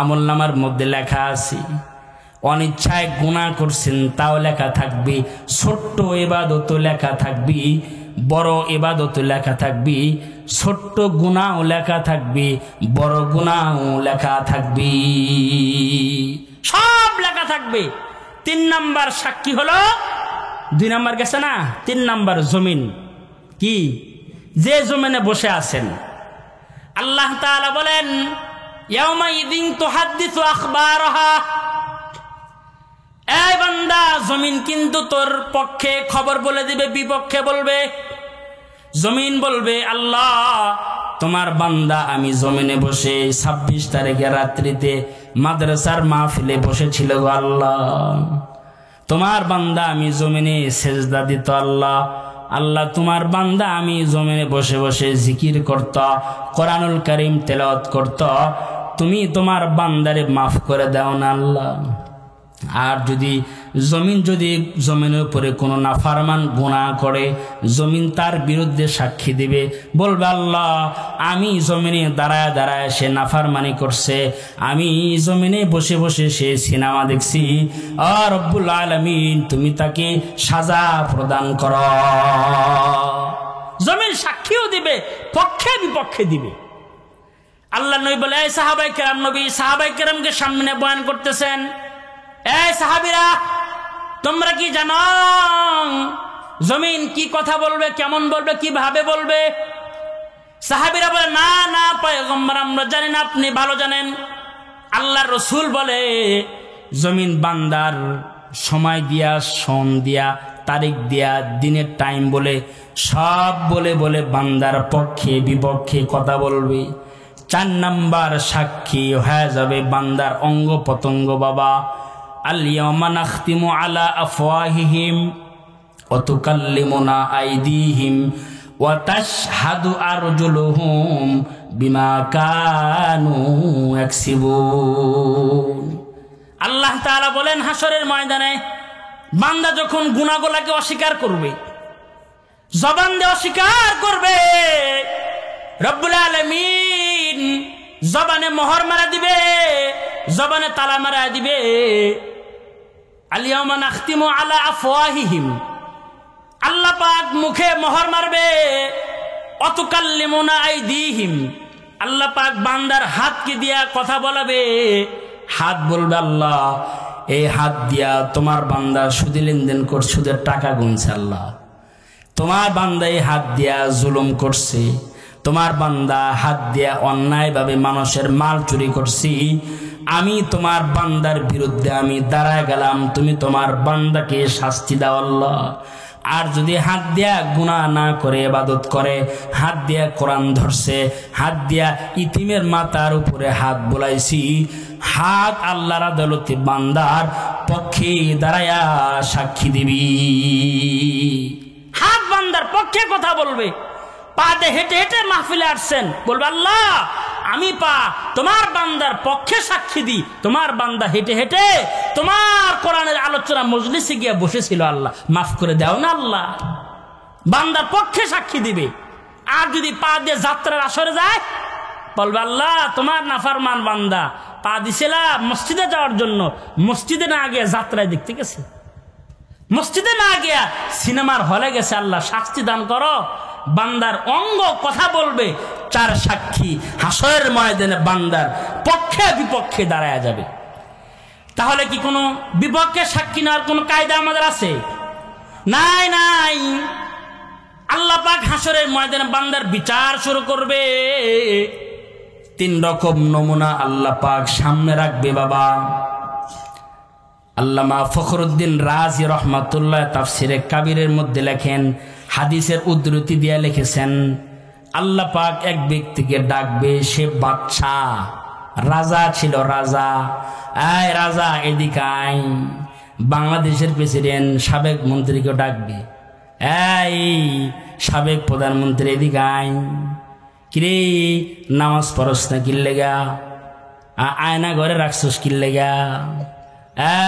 আমলনামার মধ্যে লেখা আছে। অনিচ্ছায় গুনাহ করছেন তাও লেখা থাকবে, ছোট্ট ইবাদতও লেখা থাকবে, বড় ইবাদতও লেখা থাকবে, ছোট্ট গুনাহও লেখা থাকবে, বড় গুনাহও লেখা থাকবে, সব লেখা থাকবে। 3 নাম্বার সাক্ষী হলো, 2 নাম্বার গেছে না, 3 নাম্বার জমিন। কি? যে জমিনে বসে আছেন। আল্লাহ তাআলা বলেন ইয়াউমাইযিন তুহাদ্দিসু আখবারাহা, এই বান্দা জমিন কিন্তু তোর পক্ষে খবর বলে দিবে, বিপক্ষে বলবে। জমিন বলবে আল্লাহ তোমার বান্দা আমি জমিনে বসে 26 তারিখে রাত্রিতে মাদ্রাসার মাহফিলে বসেছিল গো আল্লাহ, তোমার বান্দা আমি জমিনে সেজদা দিত আল্লাহ, আল্লাহ তোমার বান্দা আমি জমিনে বসে বসে জিকির করত, কোরআনুল কারীম তেলাওয়াত করত, তুমি তোমার বান্দারে মাফ করে দাও না আল্লাহ। আর যদি জমিনের উপরে কোনো নাফরমান গুনাহ করে, জমিন তার বিরুদ্ধে সাক্ষী দিবে, বলবে আল্লাহ আমি জমিনে দাঁড়ায় দাঁড়ায় সে নাফরমানি করছে, আমি জমিনে বসে বসে সে সিনেমা দেখছি, আর রব্বুল আলামিন তুমি তাকে সাজা প্রদান করো। জমিন সাক্ষীও দিবে, পক্ষে বিপক্ষে দিবে। আল্লাহ নবী বলে এই সাহাবায়ে কেরাম, নবী সাহাবায়ে কেরামকে সামনে বয়ান করতেছেন, এই সাহাবীরা তোমরা কি জানো জমিন কি কথা বলবে, কেমন বলবে, কিভাবে বলবে? সাহাবীরা বলে না না পয়গম্বর আমরা জানি না, আপনি ভালো জানেন। আল্লাহর রাসূল বলে জমিন বান্দার সময় দিয়া, সন দিয়া, তারিখ দিয়া, দিনের টাইম বলে, সব বলে বলে বান্দার পক্ষে বিপক্ষে কথা বলবে। 4 নাম্বার সাক্ষী হয়ে যাবে বান্দার অঙ্গ পতঙ্গ। বাবা আল-ইয়াওমা নাখতিমু আলা আফওয়াহিহিম ওয়া তুকাল্লিমুনা আইদিহিম ওয়া তাশহাদু আরজুলুহুম বিমা কানু ইয়াকসিবুন। আল্লাহ তাআলা বলেন হাসরের ময়দানে বান্দা যখন গুনাহগুলোকে অস্বীকার করবে, জবান দিয়ে অস্বীকার করবে, রব্বুল আলামিন জবানে মোহর মারা দিবে, জবানে তালা মারা দিবে। আল-ইয়াওমা নাখতিমু আলা আফওয়াহিহিম, আল্লাহ পাক মুখে মোহর মারবে। ওয়া তুকাল্লিমুনা আইদিহিম, আল্লাহ পাক বান্দার হাতকে দিয়া কথা বলাবে। হাত বলবে আল্লাহ এই হাত দিয়া তোমার বান্দা সুদে লেনদেন করছে, সুদের টাকা গুনছে, আল্লাহ তোমার বান্দা এই হাত দিয়া জুলুম করছে, তোমার বান্দা হাত দিয়া অন্যায়ভাবে মানুষের মাল চুরি করছি, আমি তোমার বান্দার বিরুদ্ধে আমি দাঁড়ায় গেলাম, তুমি তোমার বান্দাকে শাস্তি দাও আল্লাহ। আর যদি হাত দিয়া গুনাহ না করে ইবাদত করে, হাত দিয়া কোরআন ধরছে, হাত দিয়া ইতিমের মাথার উপরে হাত বুলাইছি, হাত আল্লাহর আদালতে বান্দার পক্ষে দাঁড়ায়া সাক্ষী দিবি। হাত বান্দার পক্ষে কথা বলবে। পাতে হেঁটে হেঁটে মাহফিলে আসছেন, বলবে আল্লাহ আমি পা তোমার বান্দার পক্ষে সাক্ষী দিই, তোমার বান্দা হেঁটে হেঁটে তোমার কোরআনের আলোচনা মজলিসে গিয়ে বসেছিল, আল্লাহ মাফ করে দাও না আল্লাহ। বান্দার পক্ষে সাক্ষী দিবে। আর যদি পা দিয়ে যাত্রার আসরে যায়, বলবে আল্লাহ তোমার নাফরমান বান্দা পা দিছিলাম মসজিদে যাওয়ার জন্য, মসজিদে না গিয়ে যাত্রায় দেখতে গেছে, মসজিদে না গিয়া সিনেমার হলে গেছে, আল্লাহ শাস্তি দান করো। বান্দার অঙ্গ কথা বলবে, 4 সাক্ষী হাসরের ময়দানে বান্দার পক্ষে বিপক্ষে দাঁড়ায় যাবে। তাহলে কি কোনো বিপক্ষে সাক্ষী নেওয়ার কোনো কায়দা আমাদের আছে? নাই নাই, আল্লাহ পাক হাসরের ময়দানে বান্দার বিচার শুরু করবে। 3 রকম নমুনা আল্লাহ পাক সামনে রাখবে বাবা। আল্লামা ফখরুদ্দিন রাজি রহমাতুল্লাহ তাফসিরে কাবিরের মধ্যে লেখেন, হাদিসের উদ্ধৃতি দিয়ে লিখেছেন, আল্লাহ পাক এক ব্যক্তিকে ডাকবে, সে বাদশা রাজা ছিল, রাজা, আয় রাজা এদিকে আয়। বাংলাদেশের প্রেসিডেন্ট সাবেক মন্ত্রীকে ডাকবে, এই সাবেক প্রধানমন্ত্রী এদিকে আয়, কিরে নামাজ পড়স না কিল্লেগা, আয়না ঘরে রাখছস কিল্লেগা,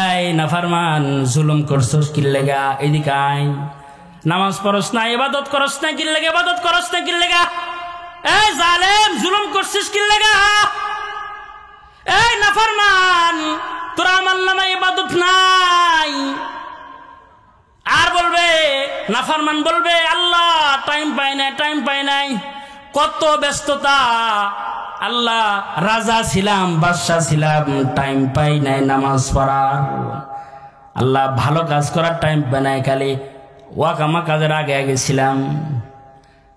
এই নাফরমান জুলুম করছস কিল্লেগা, এদিকে আয়, নামাজ পড়স না, ইবাদত করস না কিল্লেগা, ইবাদত করস না কিল্লেগা, এই জালেম জুলুম করছিস কিল্লেগা, এই নাফরমান তোরা আমার নামে ইবাদত নাই। আর বলবে নাফরমান বলবে, আল্লাহ টাইম পাই নাই, টাইম পাই নাই, কত ব্যস্ততা, আল্লাহ রাজা ছিলাম, বাদশা ছিলাম, টাইম পাই নাই নামাজ পড়ার, আল্লাহ ভালো কাজ করার টাইম পাই নাই, খালি ওয়াকামা কাজের আগে আগে ছিলাম।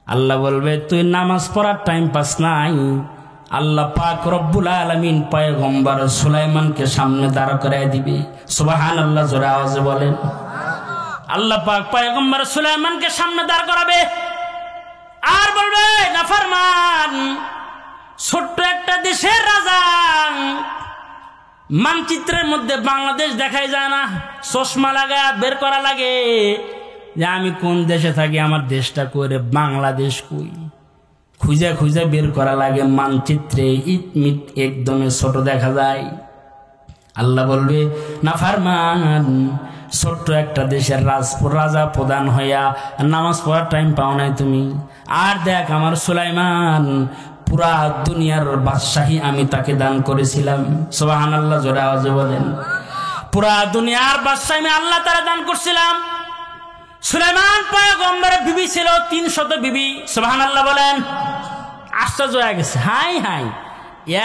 আল্লাহ বলবে তুই নামাজ পড়ার টাইম পাস নাই। আল্লাহ পাক রব্বুল আলামিন পয়গম্বর সুলাইমানকে সামনে দাঁড় করায় দিবে। সুবহানাল্লাহ, জোরে আওয়াজে বলেন। আল্লাহ পাক পয়গম্বর সুলাইমানকে সামনে দাঁড় করাবে, আর বলবে নাফরমান ছোট্ট একটা দেশের রাজা, মানচিত্রের মধ্যে বাংলাদেশ দেখাই যায় না, চশমা লাগা বের করা লাগে যে আমি কোন দেশে থাকি, আমার দেশটা করে বাংলাদেশ কই, খুঁজে খুঁজে বের করা লাগে, মানচিত্রে ইটমিট একদমই ছোট দেখা যায়। আল্লাহ বলবে নাফরমান ছোট্ট একটা দেশের রাজা প্রধান হইয়া নামাজ পড়ার টাইম পাও নাই তুমি, আর দেখ আমার সুলাইমান পুরা দুনিয়ার বাদশাহী আমি তাকে দান করেছিলাম। সুবহানাল্লাহ, জোরে আওয়াজে বলেন। পুরা দুনিয়ার বাদশাহী আমি আল্লাহ তাআলা দান করছিলাম। সুলাইমান পয়গম্বরের বিবি ছিল 300 বিবি। সুবহানাল্লাহ বলেন। আশ্চর্য হয়ে গেছে, হাই হাই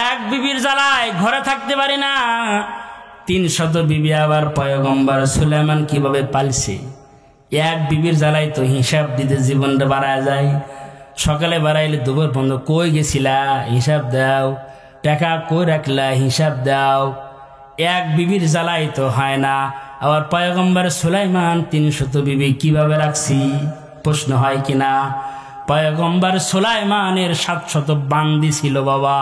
এক বিবির জ্বালায় ঘরে থাকতে পারি না, 300 বিবি আবার পয়গম্বর সুলাইমান কিভাবে পালছে। এক বিবির জ্বালায় তো হিসাব দিতে জীবনটা বাড়ায় যায়। সকালে বাড়াইলে দুপুর পর্যন্ত কই গেছিলা হিসাব দাও, টাকা কই রাখলা হিসাব দাও। এক বিবির জ্বালাই তো হয় না, আবার পয়গম্বর সুলাইমান 300 বিবি কিভাবে রাখছি প্রশ্ন হয় কিনা। পয়গম্বর সুলাইমানের 700 বান্দি ছিল বাবা।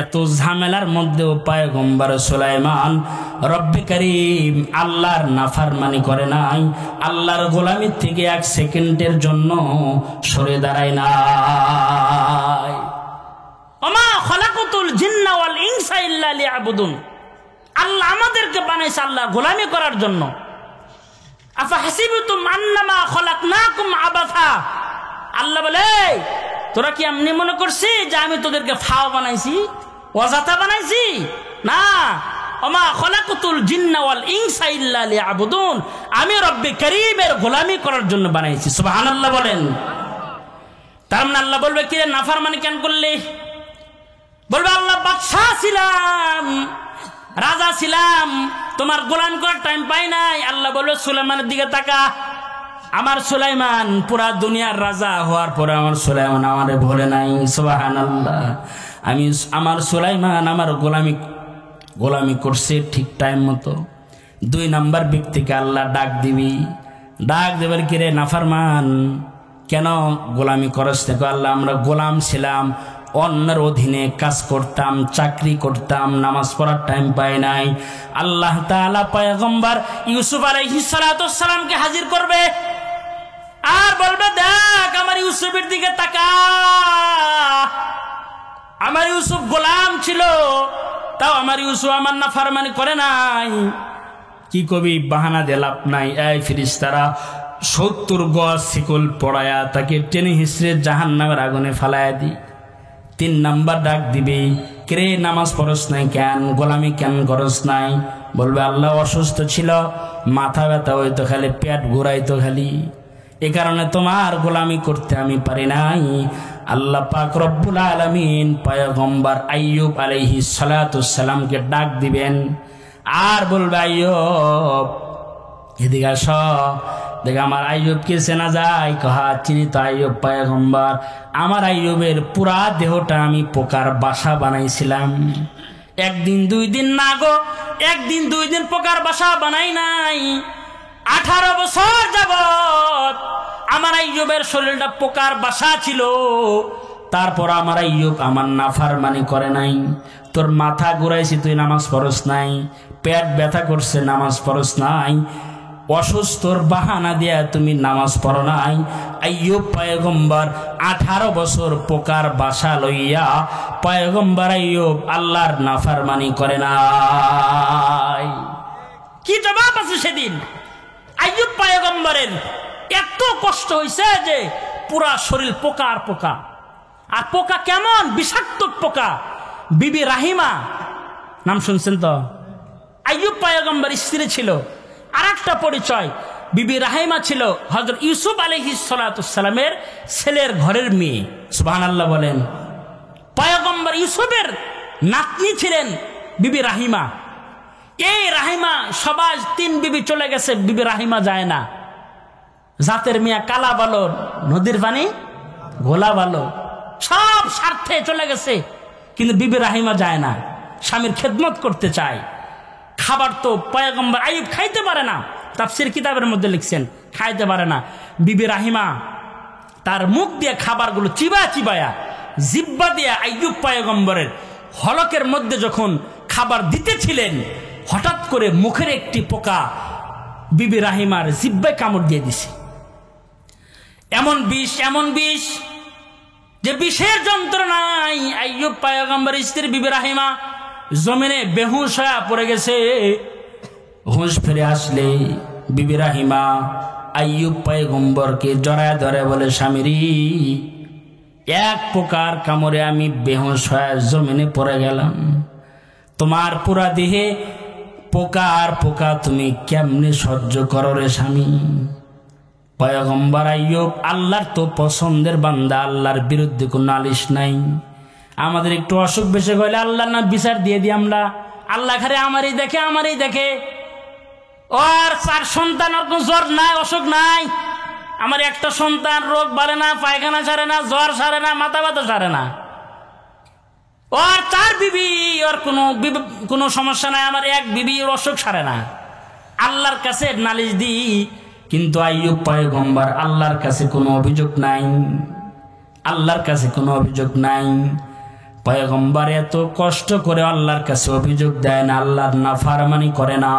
এত ঝামেলার মধ্যেও পয়গম্বর সুলাইমান রব্বে কারীম আল্লাহর নাফরমানি করে নাই, আল্লাহর গোলামি থেকে 1 সেকেন্ডের জন্য সরে দাঁড়ায় নাই। ওমা খালাকাতুল জিন্না ওয়াল ইনসা ইল্লা লিয়াবুদুন। আল্লাহ আমাদেরকে বানাইছে আল্লাহর গোলামি করার জন্য। আফা হাসিবতুম আন্নামা খালাকনাকুম আবাথা। আল্লাহ বলে তোরা কি এমনি মনে করছিস যে আমি তোদেরকে ফাও বানাইছি, অযথা বানাইছি? না, ওমা খালাকাতুল জিন্না ওয়াল ইনসা ইল্লা লিয়াবুদুন। আমি রব্বে কারীমের গোলামি করার জন্য বানাইছি। সুবহানাল্লাহ বলেন। তার মানে আল্লাহ বলবে কি রে নাফরমানি কেন করলি? বলবে আল্লাহ বাদশা ছিলাম, রাজা ছিলাম, তোমার গোলামি করার টাইম পাই নাই। আল্লাহ বলবে সুলাইমানের দিকে তাকা। আমার সুলাইমান পুরা দুনিয়ার রাজা হওয়ার পরে আমার সুলাইমান আমারে ভোলে নাই। সুবহানাল্লাহ। আমার সুলাইমান আমার গোলামি করছে ঠিক টাইম মতো। 2 নাম্বার ব্যক্তিকে আল্লাহ ডাক দিবি, ডাক দেবার কিরে নাফরমান কেন গোলামি করস? দেখো আল্লাহ আমরা গোলাম ছিলাম, অন্যের অধীনে কাজ করতাম, চাকরি করতাম, নামাজ পড়ার টাইম পাই নাই। আল্লাহ তাআলা পয়গম্বর ইউসুফ আলাইহিস সালাতু সালামকে হাজির করবে আর বলবে দেখ আমার ইউসুফের দিকে তাকা। আমার ইউসুফ গোলাম ছিল, তাও আমার ইউসুফ আমার নাফরমানি করে নাই। কি কবি বাহানা দিয়ে লাভ নাই। এই ফেরেশতারা 70 গজ শিকল পড়ায়া তাকে টেনে হিসড়ে জাহান্নামের আগুনে ফালায়া দি। 3 নাম্বার ডাক দিবে, কে নামাজ পড়স নাই কেন, গোলামি কেন করস নাই? বলবে আল্লাহ অসুস্থ ছিল, মাথা ব্যথা হইতো, খালি পেট ঘুরাইতো খালি, এ কারণে তোমার গোলামি করতে আমি পারি নাই। আল্লাহ পাক রব্বুল আলামিন পয়গম্বর আইয়ুব আলাইহিস সালাতু সালামকে ডাক দিবেন আর বলবে আইয়ুব এদিকে আসো, দেখ আমার আইয়ুবকে চেনা যায়? কহা চিনি তো, আইয়ুব পয়গম্বর। আমার আইয়ুবের পুরা দেহটা আমি পোকার বাসা বানাইছিলাম। একদিন দুই দিন না গো, একদিন দুই দিন পোকার বাসা বানাই নাই, 18 বছর যাবত আমার আইয়ুবের শরীরটা পোকার বাসা ছিল। তারপর আমার আইয়ুব আমার নাফরমানি করে নাই। তোর মাথা ঘুরাইছি, তুই নামাজ পড়স নাই। পেট ব্যথা করছে, নামাজ পড়স নাই। অসুস্থর বাহানা দিয়া তুমি নামাজ পড়ো নাই। আইয়ুব পয়গম্বর 18 বছর পোকার বাসা লইয়া পয়গম্বর আইয়ুব আল্লাহর নাফরমানি করে নাই। কি জবাব আছে সেদিন? আইয়ুব পয়গম্বরের এত কষ্ট হইছে যে পুরা শরীর পোকা আর পোকা। আর পোকা কেমন? বিষাক্ত পোকা। বিবি রাহিমা নাম শুনছেন তো? আইয়ুব পয়গম্বর স্ত্রী ছিল। আর একটা পরিচয়, বিবি রাহিমা ছিল হযরত ইউসুফ আলাইহিস সালামের ছেলের ঘরের মেয়ে। সুবহানাল্লাহ বলেন। পয়গম্বর ইউসুফের নাতনি ছিলেন বিবি রাহিমা। এই রাহিমা, সবাই 3 বিবি চলে গেছে, বিবি রাহিমা যায় না। জাতের মিয়া কালা ভালো, নদীর পানি ঘোলা ভালো, সব স্বার্থে চলে গেছে, কিন্তু বিবি রাহিমা যায় না, স্বামীর খেদমত করতে চায়। খাবার তো পয়গম্বর আইয়ুব খাইতে পারে না, তাফসীর কিতাবের মধ্যে লিখছেন খাইতে পারে না। বিবি রাহিমা তার মুখ দিয়ে খাবারগুলো চিবায়া জিব্বা দিয়ে আইয়ুব পয়গম্বরের হলকের মধ্যে যখন খাবার দিতেছিলেন, হঠাৎ করে মুখের একটি পোকা বিবি রাহিমার জিব্বায় কামড় দিয়ে দিছে। এমন বিষ যে বিষের যন্ত্রণায় আইয়ুব পয়গম্বর স্ত্রী বিবি রাহিমা জমিনে বেহুশ হয়ে পড়ে গেছে। হুঁশ ফিরে আসলে বিবি রাহিমা আইয়ুব পয়গম্বরকে জড়ায় ধরে বলে, স্বামীরি, এক পোকার কামড়ে আমি বেহুশ হয়ে জমিনে পড়ে গেলাম। তোমার পুরা দেহে পোকা আর পোকা, তুমি কেমনে সহ্য করো রে স্বামী? পয়গম্বর আইয়ুব আল্লাহর তো পছন্দের বান্দা, আল্লাহর বিরুদ্ধে কোনো নালিশ নাই। আমাদের একটু অসুখ বেশি হইলে আল্লাহর না বিচার দিয়ে দিই আমরা। আল্লাহ খারে আমারই দেখে। ওর 4 সন্তান, ওর কোনো জ্বর নাই, অসুখ নাই। আমার একটা সন্তান রোগ বাড়ে না, পায়খানা সারে না, জ্বর সারে না, মাথা ব্যথা সারে না। ওর 4 বিবি, ওর কোনো সমস্যা নাই। আমার 1 বিবি, ওর অসুখ সারে না। আল্লাহর কাছে নালিশ দিই, কিন্তু আইয়ুব পয়গম্বর আল্লাহর কাছে কোনো অভিযোগ নাই। আল্লাহর কাছে কোনো অভিযোগ নাই। পয়গম্বর এত কষ্ট করে আল্লাহর কাছে অভিযোগ দেয় না, আল্লাহর নাফরমানি করে না।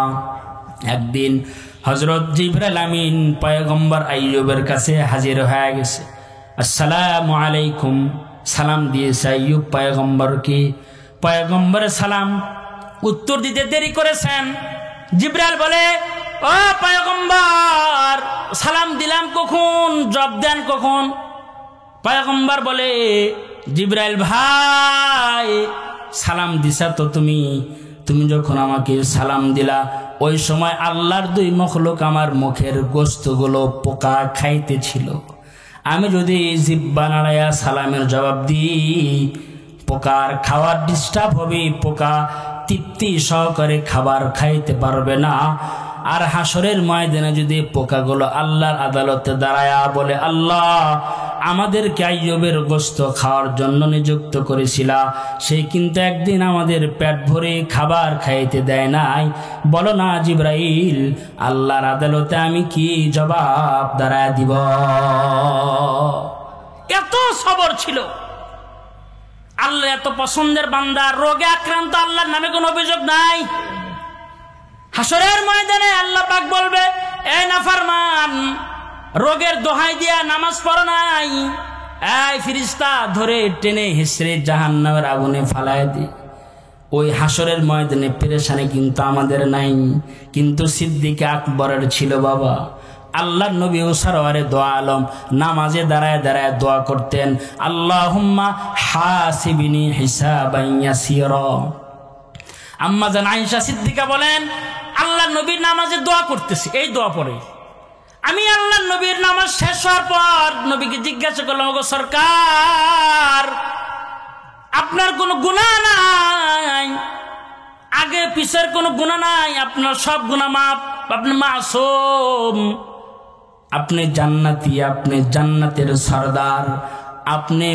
একদিন হযরত জিবরাইল আমিন পয়গম্বর আইয়ুবের কাছে হাজির হয়ে গেছে। আসসালামু আলাইকুম সালাম দিয়েছে আইয়ুব পয়গম্বরকে। পয়গম্বরের সালাম উত্তর দিতে দেরি করেছেন। জিবরাইল বলে, ও পয়গম্বর, সালাম দিলাম কখন, জবাব দেন কখন? পয়গম্বর বলে, জিবরাইল ভাই, সালাম দিছা তো তুমি যখন আমাকে সালাম দিলা, ওই সময় আল্লাহর 2 মখলুক আমার মুখের গোস্তগুলো পোকা খাইতেছিল। আমি যদি জিহ্বা নাড়াইয়া সালামের জবাব দিই, পোকার খাওয়ার ডিস্টার্ব হবে, পোকা তৃপ্তি সহকারে খাবার খাইতে পারবে না। আর হাসরের ময়দানে যদি পোকাগুলো আল্লাহর আদালতে দাঁড়ায়া বলে, আল্লাহ আমাদেরকে আইয়ুবের গোস্ত খাওয়ার জন্য নিযুক্ত করেছিলা, সেই কিন্তু একদিন আমাদের পেট ভরে খাবার খাইতে দেয় নাই, বলো না জিবরাইল, আল্লাহর আদালতে আমি কি জবাব দাঁড়ায় দিব? এত সবর ছিল। আল্লাহ এত পছন্দের বান্দা, রোগে আক্রান্ত, আল্লাহর নামে কোনো অভিযোগ নাই। হাসরের ময়দানে আল্লাহ পাক বলবে, এই নাফরমান, রোগের দোহাই দিয়া নামাজ পড়ো নাই, এই ফেরেশতা ধরে টেনে হিসড়ে জাহান্নামের আগুনে ফালায় দি। ওই হাসরের ময়দানে পেরেশানি কিন্তু আমাদের নাই, কিন্তু সিদ্দিক আকবরের ছিল বাবা। আল্লাহর নবী সরওয়ারে দো আলম নামাজে দাঁড়ায় দাঁড়ায় দোয়া করতেন, আল্লাহুম্মা হাসিবিনি হিসাবান ইয়াসীরা। আম্মা জান আয়েশা সিদ্দিকা বলেন, আল্লাহর নবীর নামাজে দোয়া করতেছি, এই দোয়া পড়ে আমি আল্লাহর নবীর নামাজ শেষ হওয়ার পর নবীকে জিজ্ঞাসা করলাম, ওগো সরকার, আপনার কোনো গুনাহ নাই, আগে পিছের কোনো গুনাহ নাই, আপনার সব গুনাহ মাফ, আপনি মাসুম। আপনি জান্নাতি, আপনি জান্নাতের সরদার, আপনি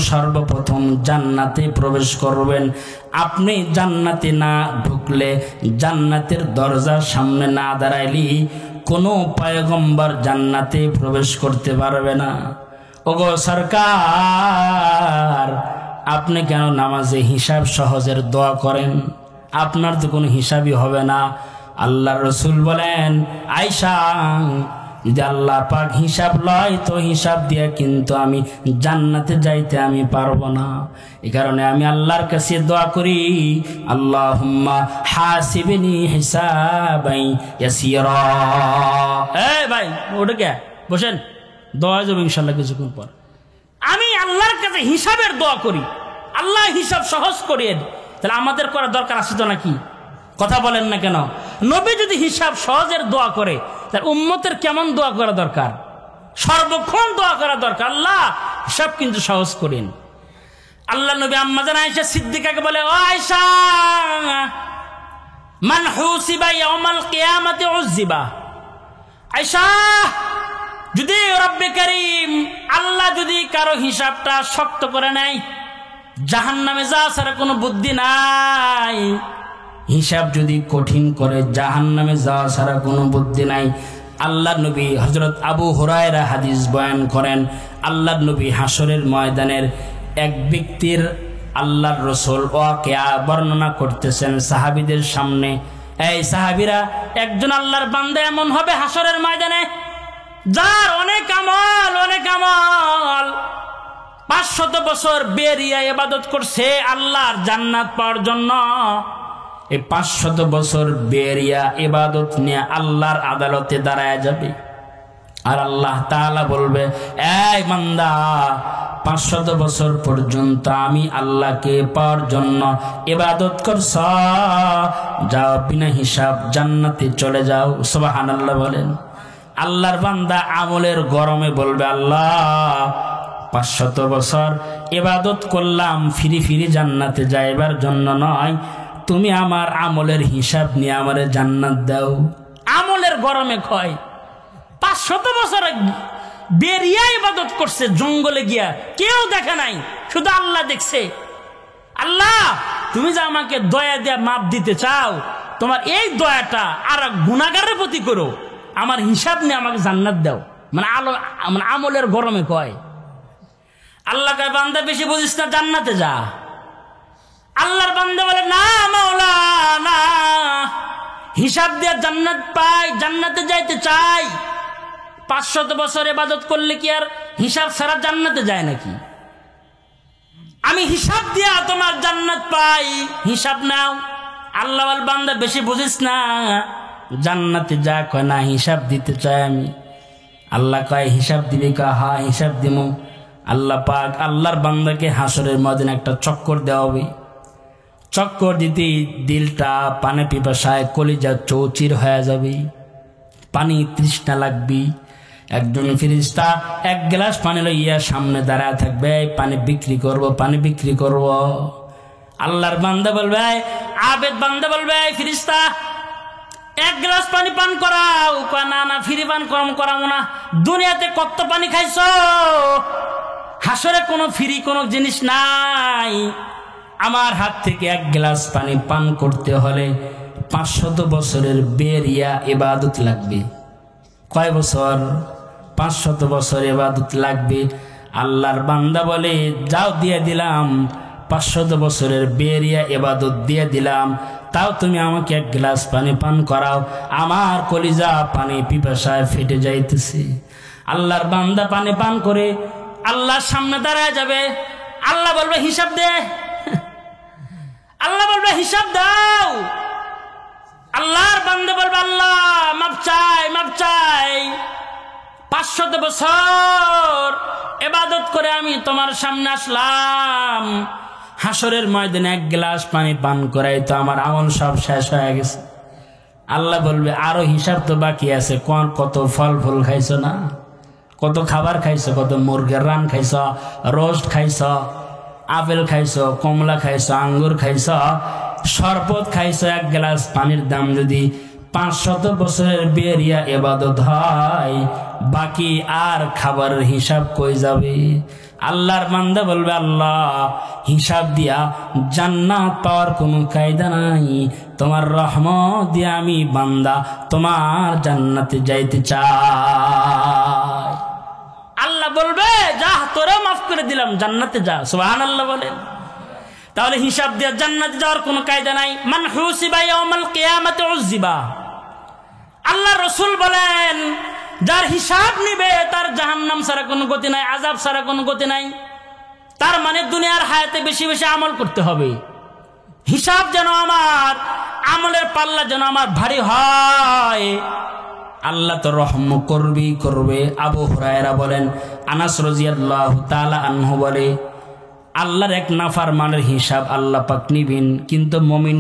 সর্বপ্রথম জান্নাতে প্রবেশ করবেন। আপনি জান্নাতে না ঢুকলে, জান্নাতের দরজার সামনে না দাঁড়াইলি কোনো পয়গম্বর জান্নাতে প্রবেশ করতে পারবে না। ওগো সরকার, আপনি কেন নামাজে হিসাব সহজের দোয়া করেন? আপনার তো কোনো হিসাবই হবে না। আল্লাহ রসুল বলেন, আয়েশা, যদি আল্লাহ পাক হিসাব লয় তো হিসাব দিয়ে কিন্তু আমি জান্নাতে যাইতে আমি পারবো না। এই কারণে আমি আল্লাহর কাছে দোয়া করি, আল্লাহুম্মা হাসিবনি হিসাবাই ইয়াসিরা। এই ভাই ওটা কে বসেন, দোয়া যাবে ইনশাআল্লাহ কিছুক্ষণ পর। আমি আল্লাহর কাছে হিসাবের দোয়া করি, আল্লাহ হিসাব সহজ করিয়ে। তাহলে আমাদের করার দরকার আছে তো নাকি? কথা বলেন না কেন? নবী যদি হিসাব সহজের দোয়া করে, তাহলে উম্মতের কেমন দোয়া করা দরকার? সর্বক্ষণ দোয়া করা দরকার, আল্লাহ হিসাব কিন্তু সহজ করেন। আল্লাহ নবী আম্মা জান আয়েশা সিদ্দিকাকে বলে, ও আয়েশা, মান হুসিবা ইয়াউমাল কিয়ামাতি উযিবা। আয়েশা, যদি রব্বে কারীম আল্লাহ যদি কারো হিসাবটা শক্ত করে নেয়, জাহান্নামে যাওয়া ছাড়া কোনো বুদ্ধি নাই। হিসাব যদি কঠিন করে, জাহান্নামে যাওয়া ছাড়া কোনো বুদ্ধি নাই। আল্লাহ নবী হযরত আবু হুরায়রা হাদিস বয়ান করেন, আল্লাহ নবী হাসরের ময়দানের এক ব্যক্তির আল্লাহর রাসূল ওয়াকিয়া বর্ণনা করতেছেন সাহাবীদের সামনে। এই সাহাবীরা, একজন আল্লাহর বান্দা এমন হবে হাসরের ময়দানে যার অনেক আমল 500 বছর বেরিয়া ইবাদত করছে আল্লাহর জান্নাত পাওয়ার জন্য। এই 500 বছর বেরিয়া ইবাদত নিয়ে আল্লাহর আদালতে দাঁড়ায় যাবে। আর আল্লাহ তাআলা বলবে, এই বান্দা, 500 বছর পর্যন্ত আমি আল্লাহকে পাওয়ার জন্য ইবাদত করছ, যাও বিনা হিসাব জান্নাতে চলে যাও। সুবহানাল্লাহ বলেন। আল্লাহর বান্দা আমলের গরমে বলবে, আল্লাহ 500 বছর ইবাদত করলাম ফিরি জান্নাতে যাইবার জন্য নয়, তুমি আমার আমলের হিসাব নিয়ে আমারে জান্নাত দাও। আমলের গরমে কয় 500 বছর বেরিয়া ইবাদত করছে জঙ্গলে গিয়া, কেউ দেখে নাই, শুধু আল্লাহ দেখছে। আল্লাহ, তুমি যে আমাকে দয়া দিয়ে মাপ দিতে চাও, তোমার এই দয়াটা আর গুনাহগারের প্রতি করো, আমার হিসাব নিয়ে আমাকে জান্নাত দাও। মানে আমলের গরমে কয়। আল্লাহ কয়, বান্দা বেশি বুঝিস না, জান্নাতে যা। আল্লাহর বান্দা বলে, না মাওলা, না, হিসাব দিয়ে জান্নাত পাই, জান্নাতে যাইতে চাই। 500 বছর ইবাদত করলে কি আর হিসাব ছাড়া জান্নাতে যায় নাকি? আমি হিসাব দিয়া তোমার জান্নাত পাই, হিসাব নাও। আল্লাহ বল, বান্দা বেশি বুঝিস না, জান্নাতে যা। কয় না, হিসাব দিতে চাই আমি। আল্লাহ কয়, হিসাব দিবি? কয় হ্যাঁ, হিসাব দিব। আল্লাহ পাক আল্লাহর বান্দাকে হাসরের ময়দানে একটা চক্কর দেওয়া হবে। চক্কর দিতে দিলটা পানি পিপাসায় কলিজা চৌচির হয়ে যাবে, পানি তৃষ্ণা লাগবে। একজন ফেরেশতা 1 গ্লাস পানি লইয়া সামনে দাঁড়ায় থাকবে, পানি বিক্রি করব, পানি বিক্রি করব। আল্লাহর বান্দা বলবে, আবেদ বান্দা বলবে, ফেরেশতা 1 গ্লাস পানি পান করাও। কয় না না, ফ্রি পান করাবো না। দুনিয়াতে কত পানি খাইছো, হাসরে কোনো ফ্রি কোনো জিনিস নাই। আমার হাত থেকে 1 গ্লাস পানি পান করতে হলে 500 বছরের বেরিয়া ইবাদত লাগবে। কয় বছর? 500 বছর ইবাদত লাগবে। আল্লাহর বান্দা বলে, যাও দিয়ে দিলাম, 500 বছরের বেরিয়া ইবাদত দিয়ে দিলাম, তাও তুমি আমাকে 1 গ্লাস পানি পান করাও। আমার কলিজা পানি পিপাসায় ফেটে যাইতেছে। আল্লাহর বান্দা পানি পান করে আল্লাহর সামনে দাঁড়ায় যাবে। আল্লাহ বলবে, হিসাব দে। আল্লাহ বলবে, হিসাব দাও। আল্লাহর বান্দা বলবে, আল্লাহ মাপ চাই, মাপ চাই। 500 বছর ইবাদত করে আমি তোমার সামনে আসলাম, হাসরের ময়দানে 1 গ্লাস পানি পান করাই তো আমার আমল সব শেষ হয়ে গেছে। আল্লাহ বলবে, আরো হিসাব তো বাকি আছে। কত ফল ফুল খাইছো না, কত খাবার খাইছো, কত মুরগের রান খাইছ, রোস্ট খাইছ, আপেল খাইছ, কমলা খাইছ, আঙ্গুর খাইছ, শরবত খাইছ। 1 গ্লাস পানির দাম যদি 500 বছরের বেরিয়া ইবাদত হয়, বাকি আর খাবারের হিসাব কই যাবে? আল্লাহর বান্দা বলবে, আল্লাহ হিসাব দিয়া জান্নাত পাওয়ার কোনো কায়দা নাই, তোমার রহমত দিয়া আমি বান্দা তোমার জান্নাতে যাইতে চাই। আল্লাহ বলবে, যা তোরে মাফ করে দিলাম, জান্নাতে যা। সুবহানাল্লাহ বলেন। তাহলে হিসাব দিয়ে জান্নাতে যাওয়ার কোনো কায়দা নাই। মান হুসিবা ইয়াউমাল কিয়ামাতি উযিবা। আল্লাহ রাসূল বলেন, যার হিসাব নিবে তার জাহান্নাম ছাড়া কোনো গতি নাই, আযাব ছাড়া কোনো গতি নাই। তার মানে দুনিয়ার হায়াতে বেশি বেশি আমল করতে হবে। হিসাব যেন আমার, আমলের পাল্লা যেন আমার ভারী হয়। আল্লাহ তো রহম করবে। আবু হুরায়রা বলেন, আনাস রাদিয়াল্লাহু তাআলা আনহু বলে, আল্লাহর এক নাফরমানের হিসাব আল্লাহ পাক নিবেন, কিন্তু মুমিন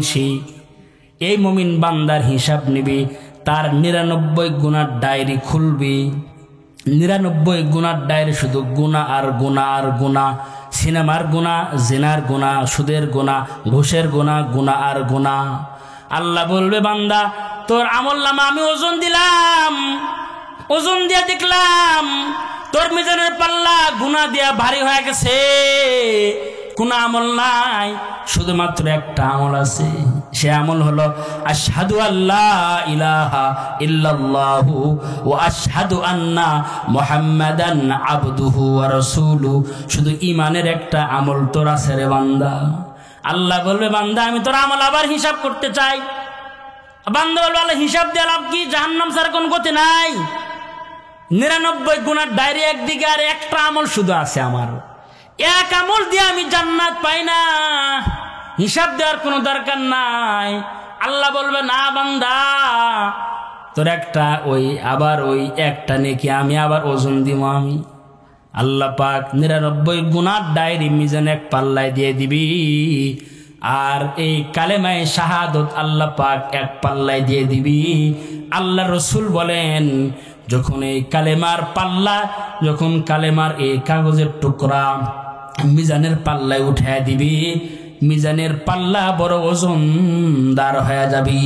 এই মুমিন বান্দার হিসাব নিবে, তার 99 গুনার ডায়েরি খুলবে। 99 গুনার ডায়েরি, শুধু গুনাহ আর গুনাহ আর গুনাহ। সিনেমার গুনাহ, জিনার গুনাহ, সুদের গুনাহ, ঘুষের গুনাহ, গুনাহ আর গুনাহ। আল্লাহ বলবে, বান্দা তোর আমলনামা আমি ওজন দিলাম, ওজন দিয়ে দেখলাম তোর মিজানের পাল্লা গুনাহ দিয়া ভারী হয়ে গেছে, কোন আমল নাই, শুধুমাত্র একটা আমল আছে। সে আমল হলো আশহাদু আল্লা ইলাহা ইল্লাল্লাহু ওয়া আশহাদু আন্না মুহাম্মাদান আবদুহু ওয়া রাসূলুহু। শুধু ঈমানের একটা আমল তোর আছে রে বান্দা। আল্লাহ বলবে, বান্দা আমি তোর আমল আবার হিসাব করতে চাই। বান্দা বলবে, আল্লাহ হিসাব দিয়ে লাভ কি? জাহান্নাম ছাড়া কোন গতি নাই। 99 গুনার ডায়েরি একদিকে, আর একটা আমল শুধু আছে আমার। এক আমল দিয়ে আমি জান্নাত পাই না, হিসাব দেওয়ার কোনো দরকার নাই। আল্লাহ বলবে, না বান্দা, তোর একটা আবার একটা নেকি আমি আবার ওজন দিব আমি। আল্লাহ পাক 99 গুনার ডায়েরি মিজান এক পাল্লায় দিয়ে দিবি, আর এই কালেমায়ে শাহাদত আল্লাহ পাক এক পাল্লায় দিয়ে দিবি। আল্লাহ রসুল বলেন, যখন এই কালেমার পাল্লা, যখন কালেমার এই কাগজের টুকরা মিজানের পাল্লায় উঠায় দিবি, মিজানের পাল্লা বড় ওজনদার হয়ে যাবে,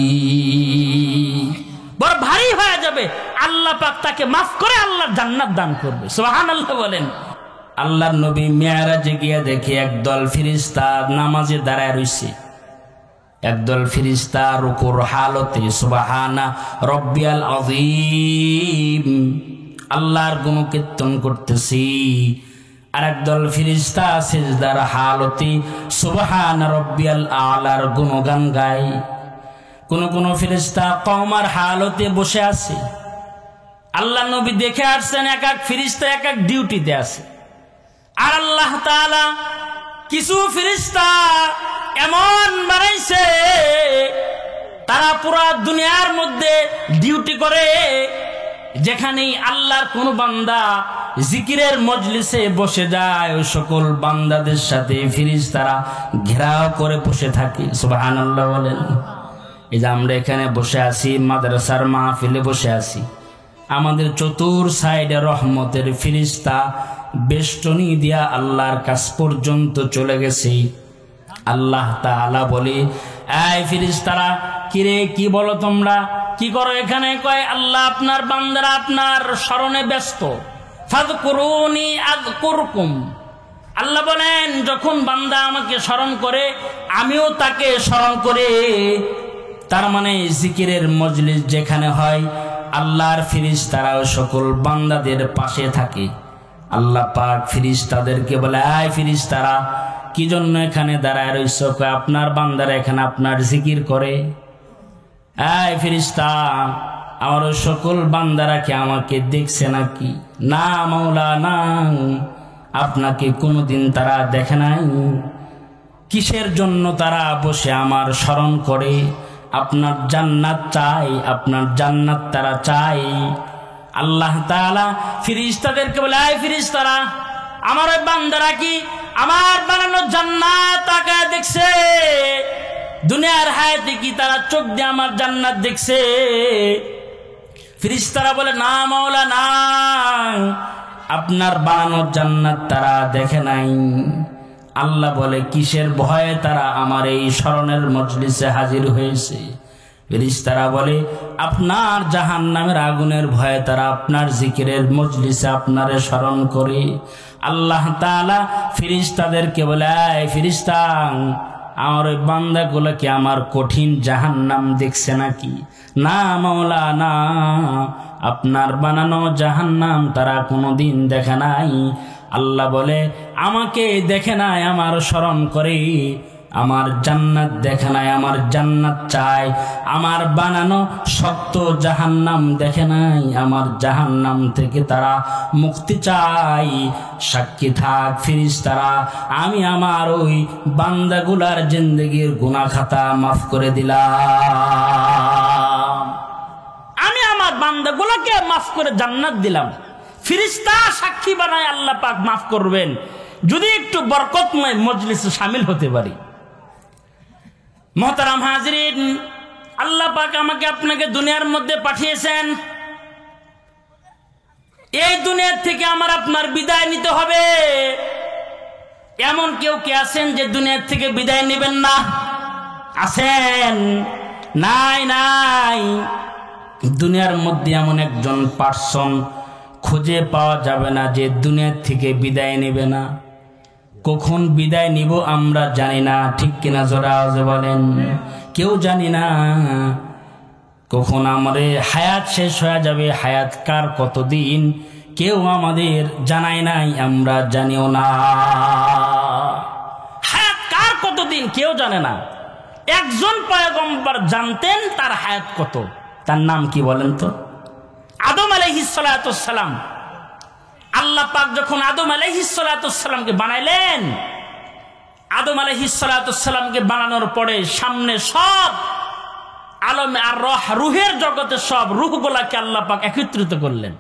বড় ভারী হয়ে যাবে। আল্লাহ পাক তাকে মাফ করে আল্লাহর জান্নাত দান করবে। সুবহানাল্লাহ বলেন। আল্লাহর নবী মিরাজে গিয়ে দেখে একদল ফেরেশতা নামাজে দাঁড়ায় রইছে। একদল ফেরেশতা রুকুর হালতে সুবহানা রব্বিয়াল আযীম আল্লাহর গুণকীর্তন করতেছি, আর একদল ফেরেশতা সিজদার হালতে সুবহানা রব্বিয়াল আলার গুণগান গায়। কোন ফেরেশতা কওমার হালতে বসে আছে। আল্লাহ নবী দেখে আসছেন, এক এক ফেরেশতা এক এক ডিউটিতে আছে। আর আল্লাহ তাআলা কিছু ফেরেশতা এমন বানাইছে, তারা পুরা দুনিয়ার মধ্যে ডিউটি করে। যেখানেই আল্লাহর কোন বান্দা জিকিরের মজলিসে বসে যায়, ওই সকল বান্দাদের সাথে ফেরেশতারা ঘেরাও করে বসে থাকে। সুবহানাল্লাহ বলেন। এই যে আমরা এখানে বসে আছি, মাদ্রাসার মাহফিলে বসে আছি, আমাদের চতুর সাইডে রহমতের ফেরেশতা বেষ্টনী দিয়া আল্লাহর কাছ পর্যন্ত চলে গেছে। আল্লাহ তাআলা বলে, এই ফেরেশতারা, কিরে কি বলো তোমরা, কি করো এখানে? কয়, আল্লাহ আপনার বান্দারা আপনার স্মরণে ব্যস্ত। ফাযকুরুনি আযকুরকুম। আল্লাহ বলেন, যখন বান্দা আমাকে স্মরণ করে আমিও তাকে স্মরণ করে। তার মানে জিকিরের মজলিস যেখানে হয়, আল্লাহর ফেরেশতারাও সকল বান্দাদের পাশে থাকে। আল্লাহ পাক ফেরেশতাদেরকে বলে, এই ফেরেশতারা, কি জন্য এখানে দাঁড়ায় রইছো? কয়, আপনার বান্দারা এখানে আপনার জিকির করে। এই ফেরেশতা, আমার সকল বান্দারা কি আমাকে দেখছে নাকি? না মাওলা, না, আপনাকে কোনোদিন তারা দেখে নাই। কিসের জন্য তারা বসে আমার স্মরণ করে? আপনার জান্নাত চাই, আপনার জান্নাত তারা চাই। আল্লাহ তাআলা ফেরেশতাদেরকে বলে, এই ফেরেশতারা, আমার ওই বান্দারা কি আমার বানানো জান্নাত তাকায় দেখছে? দুনিয়ার হায়াতে কি তারা চোখ দিয়ে আমার জান্নাত দেখছে? ফেরেশতারা বলে, না মাওলা, না, আপনার বানানো জান্নাত তারা দেখে নাই। আল্লাহ বলে, কিসের ভয়ে তারা আমার এই স্মরণের মজলিসে হাজির হয়েছে? ফেরেশতারা বলে আপনার জাহান্নামের আগুনের ভয়ে তারা আপনার জিকিরের মজলিসে আপনারে স্মরণ করে। আল্লাহ তাআলা ফেরেশতাদেরকে বলে, এই ফেরেশতা, আমার ওই বান্দাগুলোকে আমার কঠিন জাহান্নাম দেখছে নাকি? না মাওলা, না, আপনার বানানো জাহান্নাম তারা কোনোদিন দেখে নাই। আল্লাহ বলে, আমাকে দেখে নাই, আমার স্মরণ করে, আমার জান্নাত দেখে নাই, আমার জান্নাত চাই, আমার বানানো শক্ত জাহান্নাম দেখে নাই, আমার জাহান্নাম থেকে তারা মুক্তি চাই। সাক্ষী থাক ফেরেশতারা, আমি আমার ওই বান্দাগুলার জিন্দেগির গুনাহ খাতা মাফ করে দিলাম, আমি আমার বান্দাগুলাকে মাফ করে জান্নাত দিলাম। ফেরেশতা সাক্ষী বানায় আল্লাহ পাক মাফ করবেন যদি একটু বরকতময় মজলিসে শামিল হতে পারি। মোহতারাম হাজিরিন, আল্লাহ পাক আমাকে আপনাকে দুনিয়ার মধ্যে পাঠিয়েছেন, এই দুনিয়ার থেকে আমার আপনার বিদায় নিতে হবে। এমন কেউ কে আছেন যে দুনিয়ার থেকে বিদায় নেবেন না? আছেন? নাই, নাই। দুনিয়ার মধ্যে এমন একজন পার্সন খুঁজে পাওয়া যাবে না যে দুনিয়ার থেকে বিদায় নেবে না। কখন বিদায় নিব আমরা জানি না, ঠিক কিনা জোরে আওয়াজে বলেন? কেউ জানি না কখন আমাদের হায়াত শেষ হয়ে যাবে। হায়াত কার কতদিন কেউ আমাদের জানায় নাই, আমরা জানিও না। হায়াত কার কতদিন কেউ জানে না। একজন পয়গম্বর জানতেন তার হায়াত কত, তার নাম কি বলেন তো? আদম আলাইহিস সালাতু ওয়াস সালাম। আল্লাহ পাক যখন আদম আলাইহিস সালাতু ওয়াস সালামকে বানাইলেন, আদম আলাইহিস সালাতু ওয়াস সালামকে বানানোর পরে সামনে সব আলমে আর রুহের জগতে সব রূহগুলাকে আল্লাহ পাক একত্রিত করলেন।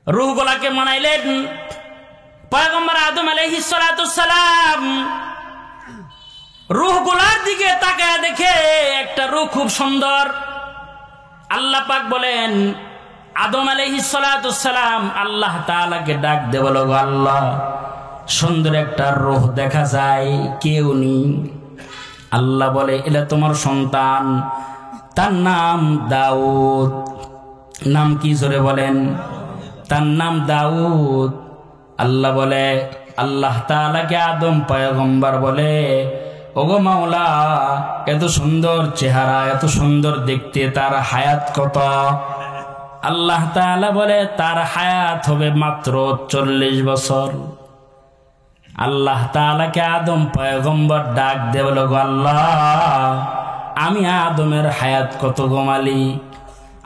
রূহগুলাকে বানাইলেন। পয়গম্বর আদম আলাইহিস সালাতু ওয়াস সালাম রূহগুলার দিকে তাকায় দেখে একটা রূহ খুব সুন্দর। আল্লাহ পাক বলেন, আদম আলাইহিস সালাতু ওয়াস সালাম আল্লাহ তাআলাকে ডাক দে, বলো, আল্লাহ, সুন্দর একটা রূহ দেখা যায়, কেউ নেই। আল্লাহ বলে, এটা তোমার সন্তান, তার নাম দাউদ। নাম কি জোরে বলেন? তার নাম দাউদ। আল্লাহ বলে, আল্লাহ তাআলাকে আদম পয়গম্বর বলে, ওগো মাওলা, এত সুন্দর চেহারা, এত সুন্দর দেখতে, তার হায়াত কত? আল্লাহ তাআলা বলে, তার হায়াত হবে মাত্র 40 বছর। আল্লাহ তাআলাকে আদম পয়গম্বর ডাক দে, বলো, আল্লাহ, আমি আদমের হায়াত কত গো মালিক?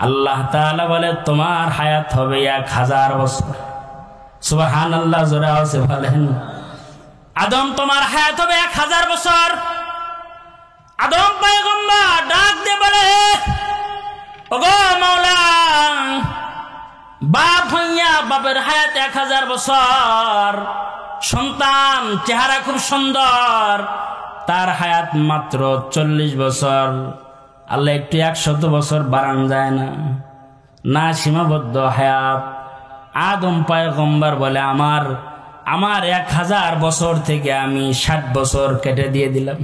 আল্লাহ তাআলা বলে, তোমার হায়াত হবে 1000 বছর। সুবহানাল্লাহ, জোরে আওয়াজে বলেন। আদম, তোমার হায়াত হবে 1000 বছর। আদম পয়গম্বর ডাক দে বলে, ওগো মাওলা, বাপ হইয়া বাপের হায়াত 1000 বছর, সন্তান চেহারা খুব সুন্দর, তার হায়াত মাত্র 40 বছর। আল্লাহ একটু 100 বছর বাড়ান যায় না? না, সীমাবদ্ধ হায়াত। আদম পয়গম্বর বলে, আমার 1000 বছর থেকে আমি 60 বছর কেটে দিয়ে দিলাম।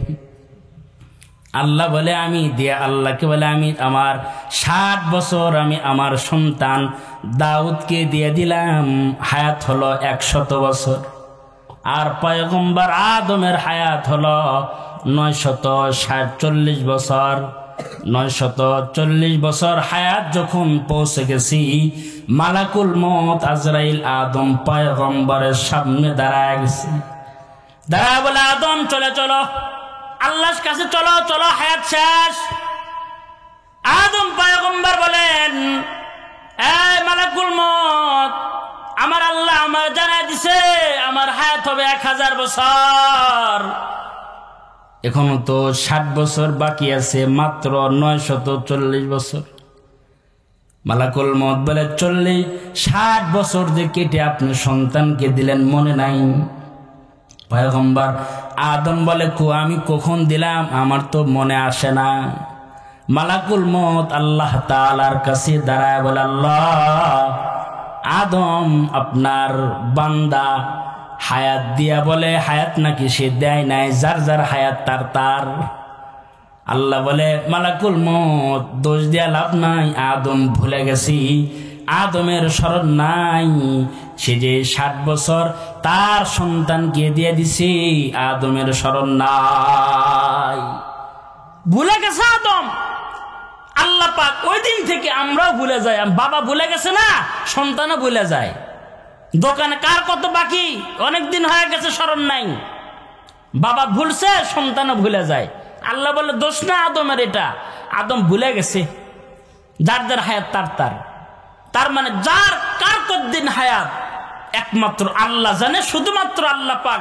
আল্লাহ বলে, আমি দিয়ে আল্লাহকে বলে, আমি আমার 60 বছর আমি আমার সন্তান দাউদকে দিয়ে দিলাম, হায়াত হলো 100 বছর। আর পয়গম্বর আদমের হায়াত হলো 940 বছর। 940 বছর হায়াত যখন পৌঁছে গেছি, মালাকুল মউত আজরাইল আদম পয়গম্বরের সামনে দাঁড়ায় গেছে। দাঁড়ায় বলে, আদম, চলে চলো, আল্লাহর কাছে চলো, চলো, হায়াত শেষ। আদম পয়গম্বর বলেন, এই মালাকুল মউত, আমার আল্লাহ আমার জানায় দিছে আমার হায়াত হবে 1000 বছর। এখনো তো 60 বছর বাকি আছে, মাত্র 940 বছর। মালাকুল মউত বলে, 60 বছর যে কেটে আপনি সন্তানকে দিলেন, মনে নাই? পয়গম্বর আদম বলে, আমি কখন দিলাম, আমার তো মনে আসে না। মালাকুল মউত আল্লাহ তাআলার কাছে দাঁড়ায় বলে, আল্লাহ, আদম আপনার বান্দা হায়াত দিয়া বলে, হায়াত নাকি সে দেয় নাই, যার যার হায়াত তার তার। আল্লাহ বলে মালাকুল মউত দোষ দিয়া লাভ নাই, আদম ভুলে গেছি, আদমের স্মরণ নাই, সে যে 60 বছর তার সন্তানকে দিয়ে দিছে, আদমের স্মরণ নাই, ভুলে গেছে আদম। আল্লাহ পাক ওই দিন থেকে আমরাও ভুলে যাই। বাবা ভুলে গেছে না, সন্তানও ভুলে যায়। দোকানে কার কত বাকি অনেক দিন হয়ে গেছে, স্মরণ নাই, বাবা ভুলছে, সন্তানও ভুলে যায়। আল্লাহ বলে দোষ না আদমের, এটা আদম ভুলে গেছে, যার যার হায়াত তার মানে যার কার কতদিন হায়াত একমাত্র আল্লাহ জানে। শুধুমাত্র আল্লাহ পাক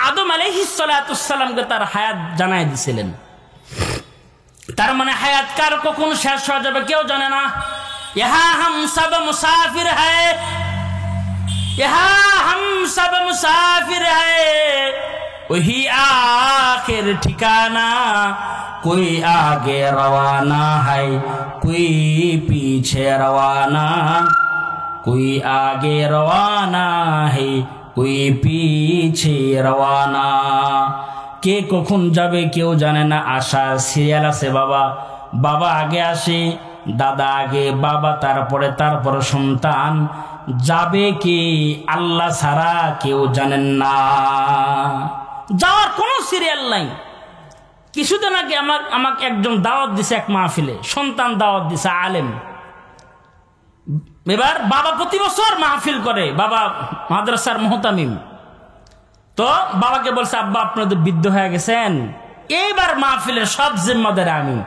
আদম আলাইহিস সালাতু সালামকে তার হায়াত জানাই দিয়েছিলেন। তার মানে হায়াত কার কখন শেষ হয়ে যাবে কেউ জানে না। ইহা হাম সব মুসাফির হ্যায়, ইহা হাম সব মুসাফির হ্যায়, वही आखिर ठिकाना, कोई आगे रवाना है, कोई पीछे रवाना, कोई आगे रवाना है, कोई पीछे रवाना। কে কখন যাবে কেউ জানে না, আশা সিরিয়াল আছে। বাবা আগে আসে, দাদা আগে, বাবা তারপরে সন্তান। যাবে কি আল্লাহ ছাড়া কেউ জানেন না, যাওয়ার কোনো সিরিয়াল নাই। কিছুদিন আগে আমাকে একজন দাওয়াত দিছে এক মাহফিলে, সন্তান দাওয়াত দিছে আলেম। এবার বাবা প্রতি বছর মাহফিল করে, বাবা মাদ্রাসার মুহতামিম। তো বাবাকে বলছে আব্বা আপনি তো বৃদ্ধ হয়ে গেছেন, এইবার মাহফিলের সব জিম্মাদার আমি,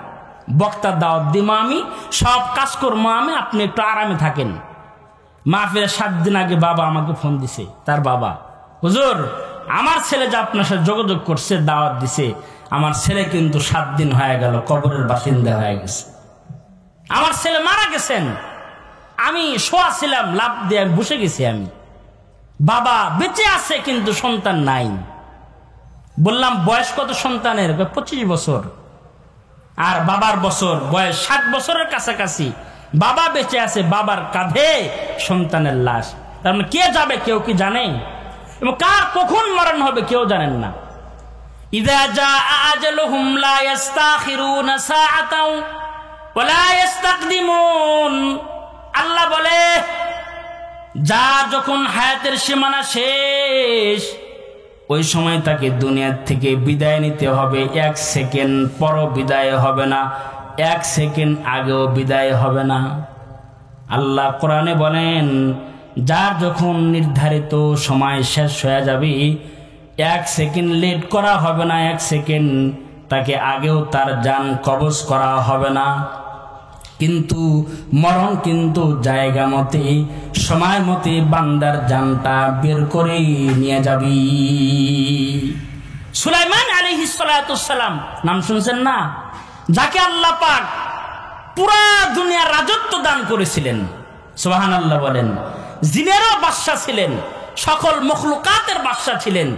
বক্তার দাওয়াত দিব আমি, সব কাজ করবো আমি, আপনি একটু আরামে থাকেন। মাহফিলের 7 দিন আগে বাবা আমাকে ফোন দিছে, তার বাবা, হুজুর আমার ছেলে যে আপনার সাথে যোগাযোগ করছে, দাওয়াত দিছে, আমার ছেলে কিন্তু 7 দিন হয়ে গেল কবরের বাসিন্দা হয়ে গেছে। আমার ছেলে মারা গেছেন, আমি শোয়া ছিলাম, লাভ দিয়ে বসে গেছি আমি। বাবা বেঁচে আছে কিন্তু সন্তান নাই। বললাম বয়স কত সন্তানের? 25 বছর। আর বাবার বছর বয়স 60 বছরের কাছাকাছি। বাবা বেঁচে আছে, বাবার কাঁধে সন্তানের লাশ। তার মানে কে যাবে কেউ কি জানে? এবং কার কখন মরণ হবে কেউ জানেন না। ইযা জাআ আজালুহুম লা ইস্তাখিরুনা সাআতাও ওয়া লা ইস্তাকদিমুন। আল্লাহ বলে যার যখন হায়াতের সীমানা শেষ, ওই সময় তাকে দুনিয়ার থেকে বিদায় নিতে হবে। 1 সেকেন্ড পরও বিদায় হবে না, 1 সেকেন্ড আগেও বিদায় হবে না। আল্লাহ কোরআনে বলেন যার যখন নির্ধারিত সময় শেষ হয়ে যাবে, 1 সেকেন্ড লেট করা হবে না, 1 সেকেন্ড তাকে আগেও তার জান কবজ করা হবে না। কিন্তু মরণ কিন্তু জায়গা মতে, সময় মতে বান্দার জানটা বের করে নিয়ে যাবি। সুলাইমান আলাইহিস সালাতুস সালাম নাম শুনছেন না? যাকে আল্লাহ পাক পুরা দুনিয়ার রাজত্ব দান করেছিলেন, সুবহানাল্লাহ বলেন। জিনেরও বাদশা ছিলেন, সকল মখলুকাতের বাদশা ছিলেন।